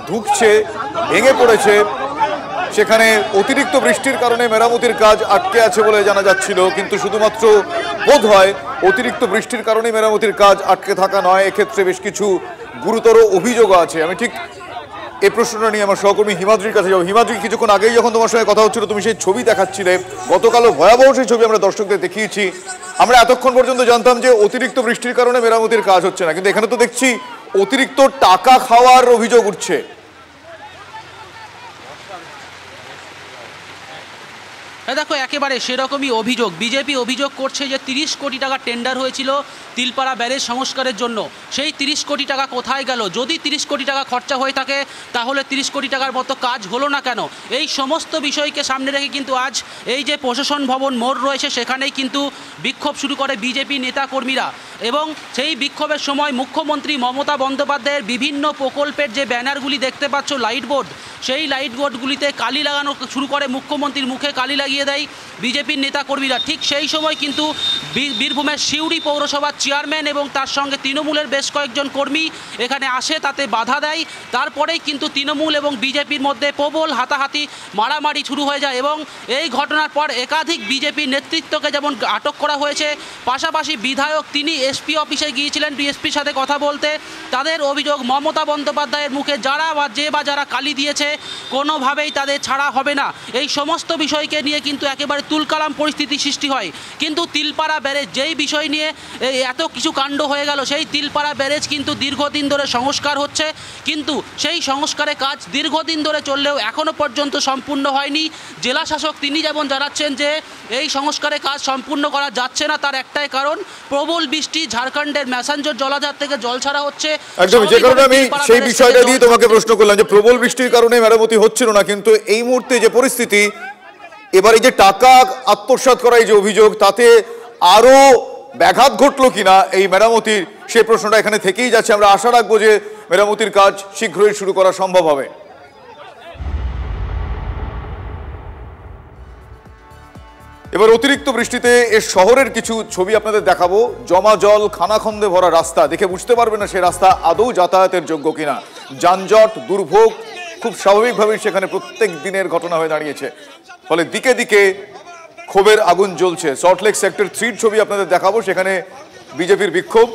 ধুঁকছে, ভেঙে পড়েছে, সেখানে অতিরিক্ত বৃষ্টির কারণে মেরামতির কাজ আটকে আছে বলে জানা যাচ্ছিল, কিন্তু শুধুমাত্র বোধ হয় অতিরিক্ত বৃষ্টির কারণে মেরামতির কাজ আটকে থাকা নয়, এক্ষেত্রে বেশ কিছু গুরুতর অভিযোগও আছে। আমি ঠিক এই প্রশ্নটা নিয়ে আমার সহকর্মী হিমাদ্রির কাছে যাবো। হিমাদ্রি, কিছুক্ষণ আগেই যখন তোমার সঙ্গে কথা হচ্ছিল তুমি সেই ছবি দেখাচ্ছিলে, গতকালও ভয়াবহ সেই ছবি আমরা দর্শকদের দেখিয়েছি। আমরা এতক্ষণ পর্যন্ত জানতাম যে অতিরিক্ত বৃষ্টির কারণে মেরামতির কাজ হচ্ছে না, কিন্তু এখানে তো দেখছি অতিরিক্ত টাকা খাওয়ার অভিযোগ উঠছে। দেখো, একেবারে সেরকমই অভিযোগ। বিজেপি অভিযোগ করছে যে 30 কোটি টাকা টেন্ডার হয়েছিল তিলপাড়া ব্যারেজ সংস্কারের জন্য, সেই 30 কোটি টাকা কোথায় গেল? যদি 30 কোটি টাকা খরচা হয়ে থাকে তাহলে 30 কোটি টাকার মতো কাজ হলো না কেন? এই সমস্ত বিষয়কে সামনে রেখে কিন্তু আজ এই যে প্রশাসন ভবন মোড় রয়েছে সেখানেই কিন্তু বিক্ষোভ শুরু করে বিজেপি নেতাকর্মীরা। এবং সেই বিক্ষোভের সময় মুখ্যমন্ত্রী মমতা বন্দ্যোপাধ্যায়ের বিভিন্ন প্রকল্পের যে ব্যানারগুলি দেখতে পাচ্ছ, লাইট বোর্ড, সেই লাইট বোর্ডগুলিতে কালি লাগানো শুরু করে, মুখ্যমন্ত্রীর মুখে কালি লাগিয়ে দেয় বিজেপির নেতাকর্মীরা। ঠিক সেই সময় কিন্তু বীরভূমের সিউড়ি পৌরসভার চেয়ারম্যান এবং তার সঙ্গে তৃণমূলের বেশ কয়েকজন কর্মী এখানে আসে, তাতে বাধা দেয়। তারপরেই কিন্তু তৃণমূল এবং বিজেপির মধ্যে প্রবল হাতাহাতি, মারামারি শুরু হয়ে যায়। এবং এই ঘটনার পর একাধিক বিজেপি নেতৃত্বকে যেমন আটক করা হয়েছে, পাশাপাশি বিধায়ক তিনি এসপি অফিসে গিয়েছিলেন ডিএসপির সাথে কথা বলতে। তাদের অভিযোগ, মমতা বন্দ্যোপাধ্যায়ের মুখে যারা কালি দিয়েছে কোনোভাবেই তাদের ছাড়া হবে না। এই সমস্ত বিষয়কে নিয়ে কিন্তু একেবারে তুলকালাম পরিস্থিতি সৃষ্টি হয়। কিন্তু তিলপাড়া ব্যারেজ যেই বিষয় নিয়ে এত কিছু কাণ্ড হয়ে গেল, সেই তিলপাড়া ব্যারেজ কিন্তু দীর্ঘদিন ধরে সংস্কার হচ্ছে, কিন্তু সেই সংস্কারের কাজ দীর্ঘদিন ধরে চললেও এখনও পর্যন্ত সম্পূর্ণ হয়নি। জেলা শাসক তিনি যেমন জানাচ্ছেন যে এই সংস্কারের কাজ সম্পূর্ণ করা যাচ্ছে না, তার একটাই কারণ প্রবল বৃষ্টি, ঝাড়খণ্ডের ম্যাসাঞ্জোর জলাধার থেকে জল ছাড়া হচ্ছে। একদমই, যে কারণে আমি সেই বিষয়টা দিয়ে তোমাকে প্রশ্ন করলাম যে প্রবল বৃষ্টির কারণে মেরামতি হচ্ছিল না, কিন্তু এই মুহূর্তে যে পরিস্থিতি, এবার এই যে টাকা আত্মসাৎ করা এই যে অভিযোগ, তাতে আরো ব্যাঘাত ঘটলো কিনা এই মেরামতির, সেই প্রশ্নটা এখানে থেকেই যাচ্ছে। আমরা আশা রাখবো যে মেরামতির কাজ শীঘ্রই শুরু করা সম্ভব হবে। এবার অতিরিক্ত বৃষ্টিতে এর শহরের কিছু ছবি আপনাদের দেখাবো। জমা জল, খানাখন্দে ভরা রাস্তা, দেখে বুঝতে পারবেন না সেই রাস্তা আদৌ যাতায়াতের যোগ্য কিনা। যানজট, দুর্ভোগ খুব স্বাভাবিকভাবেই সেখানে প্রত্যেক দিনের ঘটনা হয়ে দাঁড়িয়েছে। ফলে দিকে দিকে ক্ষোভের আগুন জ্বলছে। সল্টলেক সেক্টর 3 ছবি আপনাদের দেখাবো, সেখানে বিজেপির বিক্ষোভ,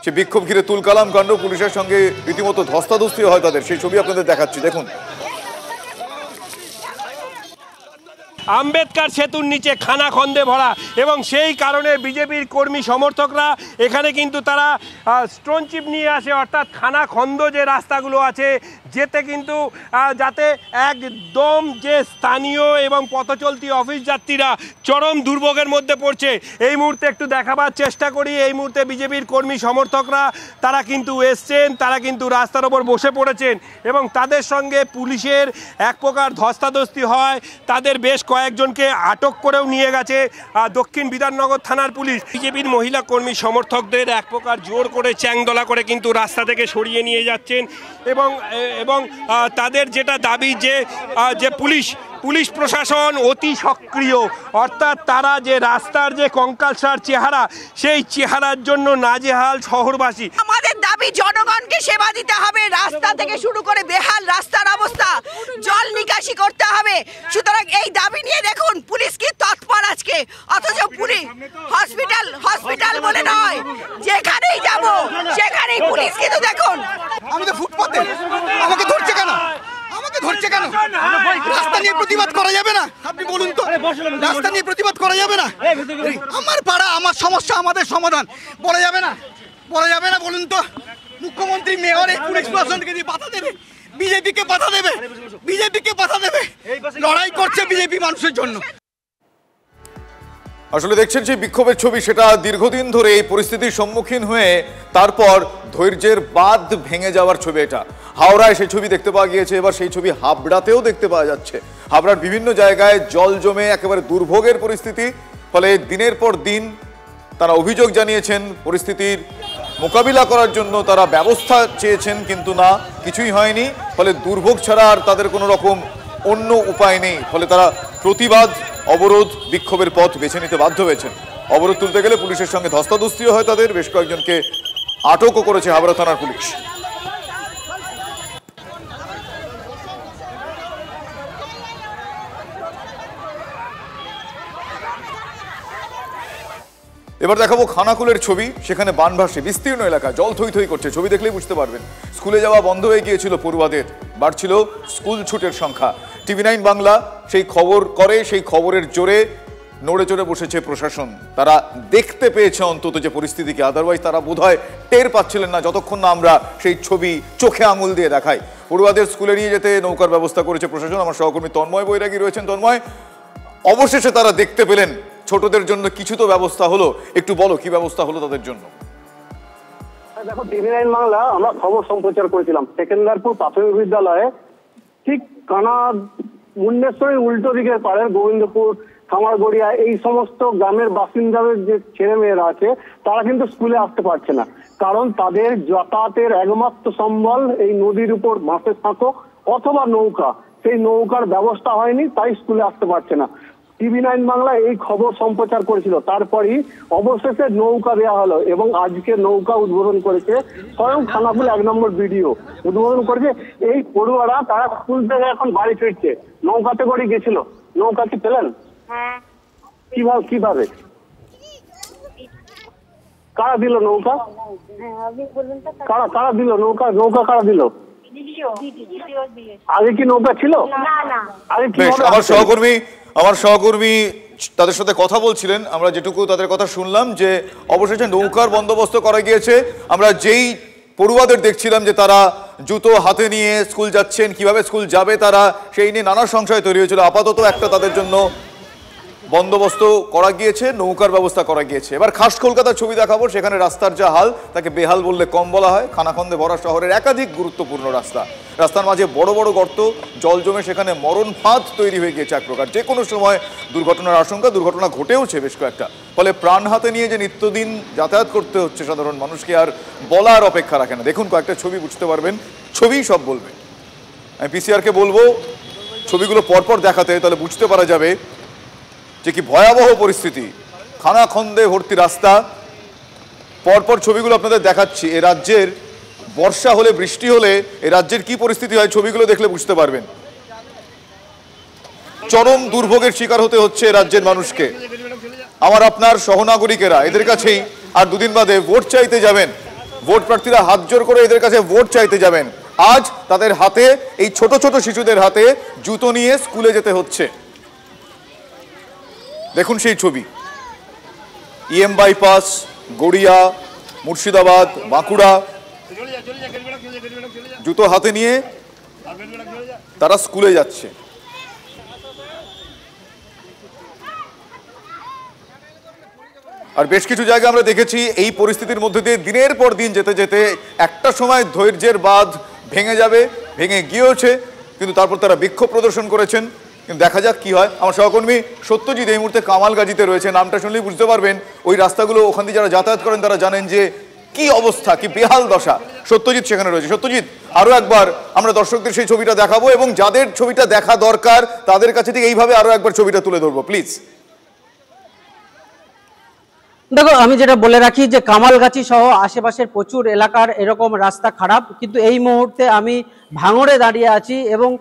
সে বিক্ষোভ ঘিরে তুলকালাম কাণ্ড, পুলিশের সঙ্গে রীতিমতো ধস্তাধস্তি হয় তাদের, সেই ছবি আপনাদের দেখাচ্ছি, দেখুন। আম্বেদকর সেতুর নিচে খানাখন্দে ভরা, এবং সেই কারণে বিজেপির কর্মী সমর্থকরা এখানে কিন্তু তারা স্টোন চিপ নিয়ে আসে, অর্থাৎ খানাখন্দ যে রাস্তাগুলো আছে যেতে কিন্তু যাতে একদম যে স্থানীয় এবং পথচলতি অফিস যাত্রীরা চরম দুর্ভোগের মধ্যে পড়ছে। এই মুহূর্তে একটু দেখাবার চেষ্টা করি। এই মুহূর্তে বিজেপির কর্মী সমর্থকরা তারা কিন্তু এসছেন, তারা কিন্তু রাস্তার ওপর বসে পড়েছেন এবং তাদের সঙ্গে পুলিশের এক প্রকার ধস্তাধস্তি হয়। তাদের বেশ কয়েকজনকে আটক করেও নিয়ে গেছে দক্ষিণ বিধাননগর থানার পুলিশ। বিজেপির মহিলা কর্মী সমর্থকদের এক প্রকার জোর করে চ্যাংদোলা করে কিন্তু রাস্তা থেকে সরিয়ে নিয়ে যাচ্ছেন এবং তাদের যেটা দাবি যে পুলিশ প্রশাসন অতি সক্রিয়, অর্থাৎ তারা যে রাস্তার যে কঙ্কালসার চেহারা, সেই চেহারার জন্য নাজেহাল শহরবাসী। আমাদের দাবি জনগণকে সেবা দিতে হবে, রাস্তা থেকে শুরু করে বেহাল রাস্তার অবস্থা, জল নিকাশি করতে হবে। সুতরাং এই দাবি নিয়ে দেখুন পুলিশ কি তৎপর আজকে, অথচ পুলিশ হসপিটাল বলে নয়, যেখানেই যাব সেখানেই পুলিশ কিন্তু দেখুন। আমি তো ফুটপাতে, আমাকে ধরছে কেন? রাস্তা নিয়ে প্রতিবাদ করা যাবে না? আপনি বলুন তো, রাস্তা নিয়ে প্রতিবাদ করা যাবে না? আমার পাড়া, আমার সমস্যা, আমাদের সমাধান বলা যাবে না? বলুন তো, মুখ্যমন্ত্রী, মেয়র এই পুলিশ প্রশাসনকে দিয়ে বাধা দেবে, বিজেপিকে বাধা দেবে। লড়াই করছে বিজেপি মানুষের জন্য। আসলে দেখছেন সেই বিক্ষোভের ছবি, সেটা দীর্ঘদিন ধরে এই পরিস্থিতির সম্মুখীন হয়ে তারপর ধৈর্যের বাঁধ ভেঙে যাওয়ার ছবি এটা। হাওড়ায় সেই ছবি দেখতে পাওয়া গিয়েছে, এবার সেই ছবি হাবড়াতেও দেখতে পাওয়া যাচ্ছে। হাবড়ার বিভিন্ন জায়গায় জল জমে একেবারে দুর্ভোগের পরিস্থিতি, ফলে দিনের পর দিন তারা অভিযোগ জানিয়েছেন, পরিস্থিতির মোকাবিলা করার জন্য তারা ব্যবস্থা চেয়েছেন, কিন্তু না, কিছুই হয়নি। ফলে দুর্ভোগ ছাড়া আর তাদের কোনো রকম অন্য উপায় নেই। ফলে তারা প্রতিবাদ, অবরোধ, বিক্ষোভের পথ বেছে নিতে বাধ্য হয়েছেন। অবরোধ তুলতে গেলে পুলিশের সঙ্গে ধস্তাধস্তিও হয় তাদের, বেশ কয়েকজনকে আটকও করেছে হাবড়া থানার পুলিশ। এবার দেখাবো খানাকুলের ছবি। সেখানে বানভাসে বিস্তীর্ণ এলাকা, জল থই থই করছে, ছবি দেখলেই বুঝতে পারবেন। স্কুলে যাওয়া বন্ধ হয়ে গিয়েছিল পড়ুয়াদের, বাড়ছিল স্কুল ছুটের সংখ্যা। TV9 বাংলা সেই খবর করে, সেই খবরের জোরে নড়ে চড়ে বসেছে প্রশাসন। তারা দেখতে পেয়েছে অন্তত যে পরিস্থিতিকে, আদারওয়াইজ তারা বোধহয় টের পাচ্ছিলেন না যতক্ষণ না আমরা সেই ছবি চোখে আঙুল দিয়ে দেখাই। পড়ুয়াদের স্কুলে নিয়ে যেতে নৌকার ব্যবস্থা করেছে প্রশাসন। আমার সহকর্মী তন্ময় বৈরাগী রয়েছেন। তন্ময়, অবশেষে তারা দেখতে পেলেন ছোটদের জন্য কিছু তো ব্যবস্থা হলো, একটু বলো কি ব্যবস্থা হলো তাদের জন্য। দেখো, TV9 বাংলা আমরা খবর সম্প্রচার করেছিলাম সেকেন্দারপুর প্রাথমিক বিদ্যালয়ে ঠিক কানা মুন্ডেশ্বরী উল্টো দিকের পারে গোবিন্দপুর, খামারগড়িয়া এই সমস্ত গ্রামের বাসিন্দাদের যে ছেলে মেয়েরা আছে তারা কিন্তু স্কুলে আসতে পারছে না, কারণ তাদের যাতায়াতের একমাত্র সম্বল এই নদীর উপর বাঁশের সাঁকো অথবা নৌকা। সেই নৌকার ব্যবস্থা হয়নি, তাই স্কুলে আসতে পারছে না। TV9 বাংলা এই খবর সম্প্রচার করেছিল, তারপরই অবশেষে নৌকা দেওয়া হলো এবং আজকে নৌকা উদ্বোধন করেছে স্বয়ং খানাকুল 1 নম্বর ভিডিও উদ্বোধন করেছে। এই পড়ুয়ারা তারা স্কুল থেকে এখন বাড়ি ফিরছে, নৌকাতে করে গেছিল। নৌকা কি পেলেন? কিভাবে কারা দিল নৌকা? কারা দিল নৌকা? নৌকা কারা দিল? আগে কি নৌকা ছিল? আগে কি? আমার সহকর্মী তাদের সাথে কথা বলছিলেন, আমরা যেটুকু তাদের কথা শুনলাম যে অবশেষে নৌকার বন্দোবস্ত করা গিয়েছে। আমরা যেই পড়ুয়াদের দেখছিলাম যে তারা জুতো হাতে নিয়ে স্কুল যাচ্ছেন, কিভাবে স্কুল যাবে তারা, সেই নিয়ে নানা সংশয় তৈরি হয়েছিল। আপাতত একটা তাদের জন্য বন্দোবস্ত করা গিয়েছে, নৌকার ব্যবস্থা করা গিয়েছে। এবার খাস কলকাতার ছবি দেখাবো। সেখানে রাস্তার যা হাল, তাকে বেহাল বললে কম বলা হয়। খানাখন্দে ভরা শহরের একাধিক গুরুত্বপূর্ণ রাস্তার মাঝে বড় বড় গর্ত, জল জমে সেখানে মরণ ফাঁদ তৈরি হয়ে গিয়েছে এক প্রকার। যে কোনো সময় দুর্ঘটনার আশঙ্কা, দুর্ঘটনা ঘটেওছে বেশ কয়েকটা। ফলে প্রাণ হাতে নিয়ে যে নিত্যদিন যাতায়াত করতে হচ্ছে সাধারণ মানুষকে, আর বলার অপেক্ষা রাখে না। দেখুন কয়েকটা ছবি, বুঝতে পারবেন, ছবিই সব বলবে। আমি পিসিআরকে বলবো ছবিগুলো পরপর দেখাতে, তাহলে বুঝতে পারা যাবে যে কি ভয়াবহ পরিস্থিতি। খানাখন্দে ভর্তি রাস্তা, পরপর ছবিগুলো আপনাদের দেখাচ্ছি। এ রাজ্যের বর্ষা হলে, বৃষ্টি হলে এ রাজ্যের কি পরিস্থিতি হয় ছবিগুলো দেখলে বুঝতে পারবেন। চরম দুর্ভোগের শিকার হতে হচ্ছে রাজ্যের মানুষকে। আমার আপনার সহনাগরিকেরা এদের কাছেই আর দুদিন বাদে ভোট চাইতে যাবেন। ভোট প্রার্থীরা হাত জোর করে এদের কাছে ভোট চাইতে যাবেন। আজ তাদের হাতে, এই ছোট ছোট শিশুদের হাতে জুতো নিয়ে স্কুলে যেতে হচ্ছে। দেখুন সেই ছবি, EM বাইপাস, গড়িয়া, মুর্শিদাবাদ, বাঁকুড়া, জুতো হাতে নিয়ে তারা স্কুলে যাচ্ছে। আর বেশ কিছু জায়গা আমরা দেখেছি এই পরিস্থিতির মধ্যে দিয়ে দিনের পর দিন যেতে যেতে একটা সময় ধৈর্যের বাঁধ ভেঙে যাবে, ভেঙে গিয়েওছে, কিন্তু তারপর তারা বিক্ষোভ প্রদর্শন করেছেন। কিন্তু দেখা যাক কি হয়। আমার সহকর্মী সত্যজিৎ এই মুহূর্তে কামালগাজিতে রয়েছে। নামটা শুনলেই বুঝতে পারবেন, ওই রাস্তাগুলো ওখান দিয়ে যারা যাতায়াত করেন তারা জানেন যে কি অবস্থা, কি বেহাল দশা। সত্যজিৎ সেখানে রয়েছে। সত্যজিৎ, আরো একবার আমরা দর্শকদের সেই ছবিটা দেখাবো এবং যাদের ছবিটা দেখা দরকার তাদের কাছে ঠিক এইভাবে আরো একবার ছবিটা তুলে ধরবো, প্লিজ। দেখো, আমি যেটা বলে রাখি যে কামালগাছি সহ আশেপাশের প্রচুর এলাকার এরকম রাস্তা খারাপ, কিন্তু এই মুহূর্তে আমি ভাঙড়ে দাঁড়িয়ে আছি এবং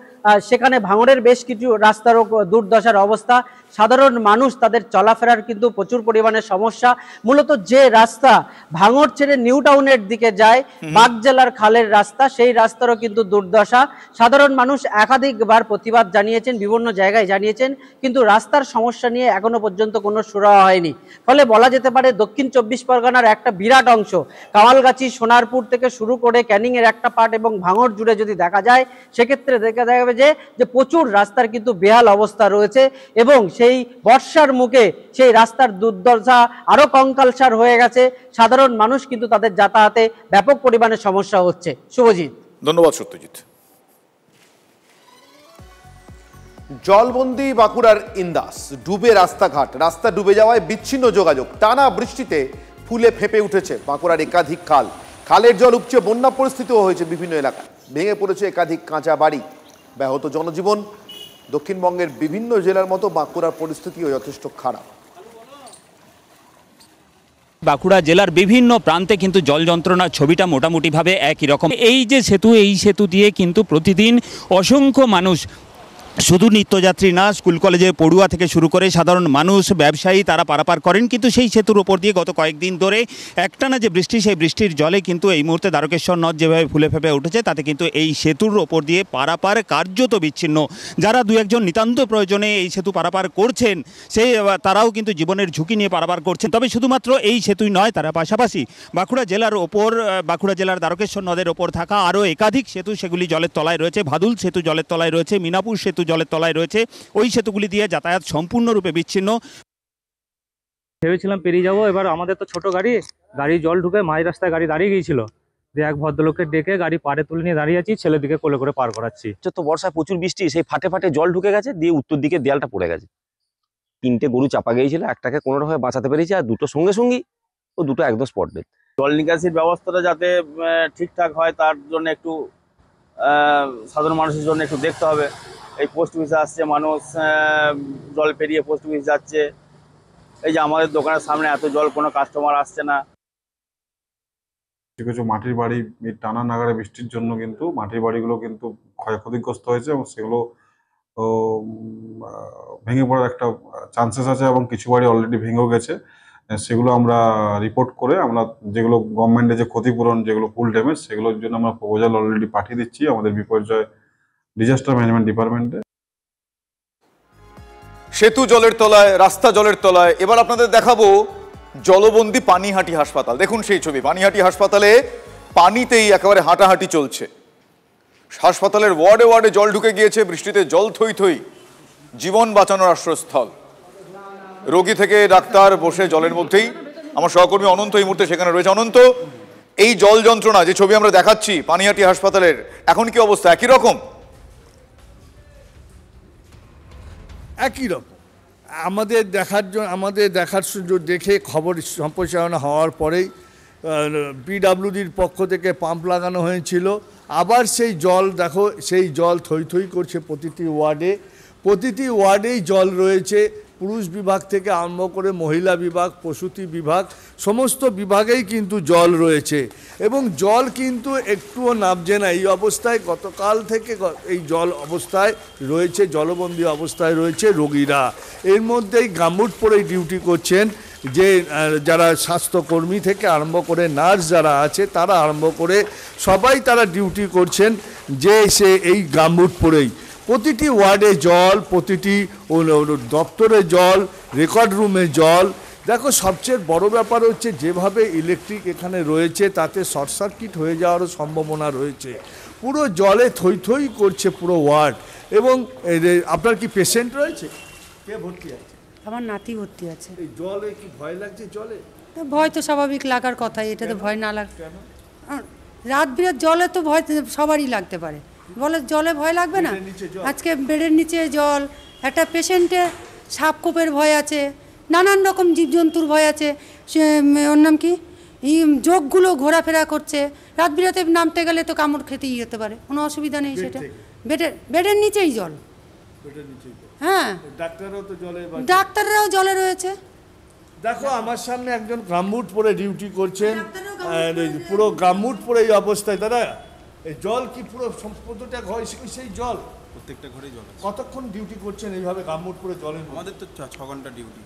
সেখানে ভাঙড়ের বেশ কিছু রাস্তারও দুর্দশার অবস্থা। সাধারণ মানুষ তাদের চলাফেরার কিন্তু প্রচুর পরিমাণে সমস্যা। মূলত যে রাস্তা ভাঙড় ছেড়ে নিউ টাউনের দিকে যায়, বাগজেলার খালের রাস্তা, সেই রাস্তারও কিন্তু দুর্দশা। সাধারণ মানুষ একাধিকবার প্রতিবাদ জানিয়েছেন, বিভিন্ন জায়গায় জানিয়েছেন, কিন্তু রাস্তার সমস্যা নিয়ে এখনো পর্যন্ত কোনো সুরাহা হয়নি। ফলে বলা যেতে পারে দক্ষিণ 24 পরগনার একটা বিরাট অংশ, কামালগাছি, সোনারপুর থেকে শুরু করে ক্যানিংয়ের একটা পার্ট এবং ভাঙড় জুড়ে যদি দেখা যায়, সেক্ষেত্রে দেখা যাবে যে প্রচুর রাস্তার কিন্তু বেহাল অবস্থা রয়েছে এবং সেই বর্ষার মুখে সেই রাস্তার দুর্দশা আরো কঙ্কালসার হয়ে গেছে। সাধারণ মানুষ কিন্তু তাদের যাতায়াতে ব্যাপক পরিমাণে সমস্যা হচ্ছে। শুভজিৎ, ধন্যবাদ সত্যজিৎ। জলবন্দি বাঁকুড়ার ইন্দাস, ডুবে রাস্তাঘাট, রাস্তা ডুবে যাওয়ায় বিচ্ছিন্ন যোগাযোগ। টানা বৃষ্টিতে ফুলে ফেঁপে উঠেছে বাঁকুড়ার একাধিক খাল। খালের জল উপচে বন্যা পরিস্থিতিও হয়েছে বিভিন্ন এলাকায়। ভেঙে পড়েছে একাধিক কাঁচা বাড়ি, ব্যাহত জনজীবন। দক্ষিণবঙ্গের বিভিন্ন জেলার মতো বাঁকুড়ার পরিস্থিতিও যথেষ্ট খারাপ। বাঁকুড়া জেলার বিভিন্ন প্রান্তে কিন্তু জল যন্ত্রণার ছবিটা মোটামুটিভাবে একই রকম। এই যে সেতু, এই সেতু দিয়ে কিন্তু প্রতিদিন অসংখ্য মানুষ, শুধু নিত্যযাত্রী না, স্কুল কলেজের পড়ুয়া থেকে শুরু করে সাধারণ মানুষ, ব্যবসায়ী, তারা পারাপার করেন। কিন্তু সেই সেতুর ওপর দিয়ে গত কয়েকদিন ধরে একটানা যে বৃষ্টি, সেই বৃষ্টির জলে কিন্তু এই মুহূর্তে দ্বারকেশ্বর নদ যেভাবে ফুলে ফেঁপে উঠেছে, তাতে কিন্তু এই সেতুর ওপর দিয়ে পারাপার কার্যত বিচ্ছিন্ন। যারা দু একজন নিতান্ত প্রয়োজনে এই সেতু পারাপার করছেন, সেই তারাও কিন্তু জীবনের ঝুঁকি নিয়ে পারাপার করছেন। তবে শুধুমাত্র এই সেতুই নয়, তারা পাশাপাশি বাঁকুড়া জেলার ওপর, বাঁকুড়া জেলার দ্বারকেশ্বর নদের ওপর থাকা আরও একাধিক সেতু, সেগুলি জলের তলায় রয়েছে। ভাদুল সেতু জলের তলায় রয়েছে, মিনাপুর সেতু জলের তলায় রয়েছে। ওই সেতুগুলি দিয়ে যাতায়াত সম্পূর্ণরূপে বিচ্ছিন্ন। ভেবেছিলাম পেরিয়ে যাবো, এবার আমাদের তো ছোট গাড়ি জল ঢুকে মাঝ রাস্তায় গাড়ি দাঁড়িয়ে গিয়েছিল। দিয়ে এক ভদ্রলোককে ডেকে গাড়ি পাড়ে তুলে নিয়ে দাঁড়িয়ে আছি, ছেলের দিকে কোলে করে পার করাচ্ছি। তো বর্ষায় প্রচুর বৃষ্টি, সেই ফাটে ফাটে জল ঢুকে গেছে, দিয়ে উত্তর দিকে দেয়ালটা পড়ে গেছে। 3টে গরু চাপা গিয়েছিল, একটাকে কোনোরকম বাঁচাতে পেরেছি, আর দুটো সঙ্গে সঙ্গী, ও দুটো একদম স্পট ডেথ। জল নিকাশির ব্যবস্থাটা যাতে ঠিকঠাক হয় তার জন্য একটু সাধারণ মানুষের জন্য একটু দেখতে হবে। এই পোস্ট অফিসে আসছে মানুষ, জল পেরিয়ে পোস্ট অফিস যাচ্ছে। এই যে আমাদের দোকানের সামনে এত জল, কোনো কাস্টমার আসছে না। কিছু কিছু মাটির বাড়ি এই টানা নাগারে বৃষ্টির জন্য কিন্তু মাটির বাড়িগুলো কিন্তু ক্ষয়ক্ষতিগ্রস্ত হয়েছে এবং সেগুলো ভেঙে পড়ার একটা চান্সেস আছে এবং কিছু বাড়ি অলরেডি ভেঙেও গেছে। সেগুলো আমরা রিপোর্ট করে আমরা যেগুলো গভর্নমেন্টের যে ক্ষতিপূরণ, যেগুলো ফুল ড্যামেজ, সেগুলোর জন্য আমরা প্রপোজাল অলরেডি পাঠিয়ে দিচ্ছি আমাদের বিপর্যয় ডিজাস্টার ম্যানেজমেন্ট ডিপার্টমেন্টে। সেতু জলের তলায়, রাস্তা জলের তলায়। এবার আপনাদের দেখাবো জলবন্দি পানিহাটি হাসপাতাল। দেখুন সেই ছবি। পানিহাটি হাসপাতালে পানিতেই একেবারে হাঁটাহাঁটি চলছে। হাসপাতালের ওয়ার্ডে ওয়ার্ডে জল ঢুকে গিয়েছে, বৃষ্টিতে জল থই থই। জীবন বাঁচানোর আশ্রয়স্থল। রোগী থেকে ডাক্তার বসে জলের মধ্যেই। আমার সহকর্মী অনন্ত এই মুহূর্তে সেখানে রয়েছে। অনন্ত, এই জল যন্ত্রণা যে ছবি আমরা দেখাচ্ছি পানিহাটি হাসপাতালের, এখন কি অবস্থা? একই রকম? একই রকম। আমাদের দেখার সুযোগ দেখে খবর সম্প্রসারণ হওয়ার পরেই পিডব্লিউডির পক্ষ থেকে পাম্প লাগানো হয়েছিল। আবার সেই জল দেখো, সেই জল থই থই করছে প্রতিটি ওয়ার্ডেই জল রয়েছে। পুরুষ বিভাগ থেকে আরম্ভ করে মহিলা বিভাগ, প্রসূতি বিভাগ, সমস্ত বিভাগেই কিন্তু জল রয়েছে এবং জল কিন্তু একটুও নামছে না। এই অবস্থায় গতকাল থেকে এই জল অবস্থায় রয়েছে, জলবন্দি অবস্থায় রয়েছে রোগীরা। এর মধ্যেই গামবুট পরেই ডিউটি করছেন যে যারা স্বাস্থ্যকর্মী থেকে আরম্ভ করে নার্স যারা আছে, তারা আরম্ভ করে সবাই তারা ডিউটি করছেন যে সে এই গামবুট পরেই। প্রতিটি ওয়ার্ডে জল, প্রতিটি দপ্তরে জল, রেকর্ড রুমে জল। দেখো, সবচেয়ে বড় ব্যাপার হচ্ছে যেভাবে ইলেকট্রিক এখানে রয়েছে, তাতে শর্ট সার্কিট হয়ে যাওয়ারও সম্ভাবনা রয়েছে। পুরো জলে থই থই করছে পুরো ওয়ার্ড। এবং আপনার কি পেশেন্ট রয়েছে? কে ভর্তি আছে? আমার নাতি ভর্তি আছে। এই জলে কি ভয় লাগছে? জলে ভয় তো স্বাভাবিক লাগার কথাই, এটাতে ভয় না লাগ। রাত বিরাত জলে তো ভয় সবারই লাগতে পারে, বলে জলে ভয় লাগবে না? আজকে বেডের নিচে জল, একটা পেশেন্টের সাপকোপের ভয় আছে, নানান রকম জীবজন্তুর ভয় আছে। ওর নাম কি, যোগগুলো ঘোরাফেরা করছে, রাত বিরাতে নামতে গেলে তো কামড় খেতেই যেতে পারে, কোনো অসুবিধা নেই। সেটা বেডের নিচেই জল। হ্যাঁ, ডাক্তাররাও জলে রয়েছে। দেখো, আমার সামনে একজন গামবুট পরে ডিউটি করছেন, পুরো গামবুট পরে এই অবস্থায়। দাদা, এই জল কি পুরো প্রত্যেকটা ঘর সেই জল? প্রত্যেকটা ঘরে জল আছে। কতক্ষণ ডিউটি করছেন এইভাবে গামবুট পরে জলের? আমাদের তো 6 ঘন্টা ডিউটি,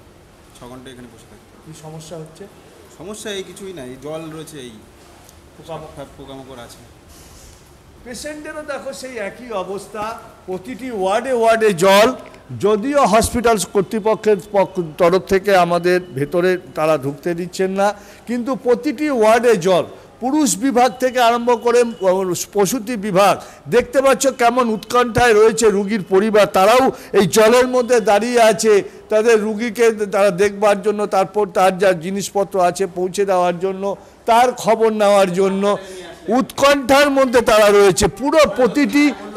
6 ঘন্টা এখানে বসে থাকতে। কি সমস্যা হচ্ছে? সমস্যা এই কিছুই নাই, জল রয়েছে, এই পোকামাকড় আছে। পেশেন্টেরও দেখো সেই একই অবস্থা, প্রতিটি ওয়ার্ডে ওয়ার্ডে জল। যদিও হসপিটাল কর্তৃপক্ষের তরফ থেকে আমাদের ভেতরে তারা ঢুকতে দিচ্ছেন না, কিন্তু প্রতিটি ওয়ার্ডে জল। পুরুষ বিভাগ থেকে আরম্ভ করে প্রসূতি বিভাগ, দেখতে পাচ্ছ কেমন উৎকণ্ঠায় রয়েছে রুগীর পরিবার। তারাও এই জলের মধ্যে দাঁড়িয়ে আছে তাদের রুগীকে তারা দেখবার জন্য, তারপর তার যা জিনিসপত্র আছে পৌঁছে দেওয়ার জন্য, তার খবর নেওয়ার জন্য উৎকণ্ঠার মধ্যে তারা রয়েছে। পুরো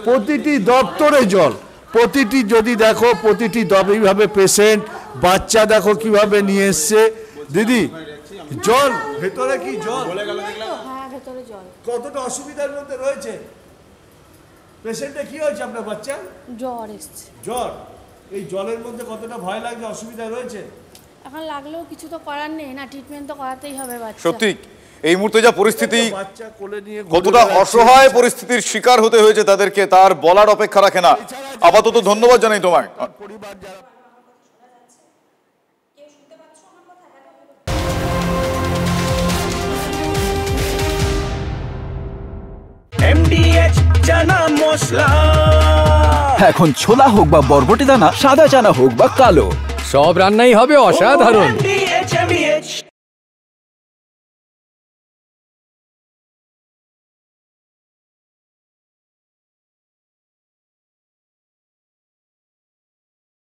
প্রতিটি দপ্তরে জল, প্রতিটি যদি দেখো প্রতিটি এইভাবে পেশেন্ট, বাচ্চা দেখো কিভাবে নিয়ে এসছে। দিদি জল ভেতরে কি জল? হ্যাঁ ভেতরে জল। কতটা অসুবিধার মধ্যে রয়েছে পেশেন্টে? কি হয়েছে আপনার বাচ্চা? জ্বর এসছে। জ্বর, এই জলের মধ্যে কতটা ভয় লাগছে, অসুবিধা রয়েছে? এখন লাগলেও কিছু তো করার নেই না, ট্রিটমেন্ট তো করাতেই হবে বাচ্চা। সত্যি এই মুহূর্তে যা পরিস্থিতি, বাচ্চা কোলে নিয়ে কতটা অসহায় পরিস্থিতির শিকার হতে হয়েছে তাদেরকে, তার বলার অপেক্ষা রাখে না। আপাতত ধন্যবাদ জানাই তোমায়। পরিবার যারা MDH চানা মশলা, এখন ছোলা হোক বা বরবটি দানা, সাদা চানা হোক বা কালো, সব রান্নাই হবে অসাধারণ।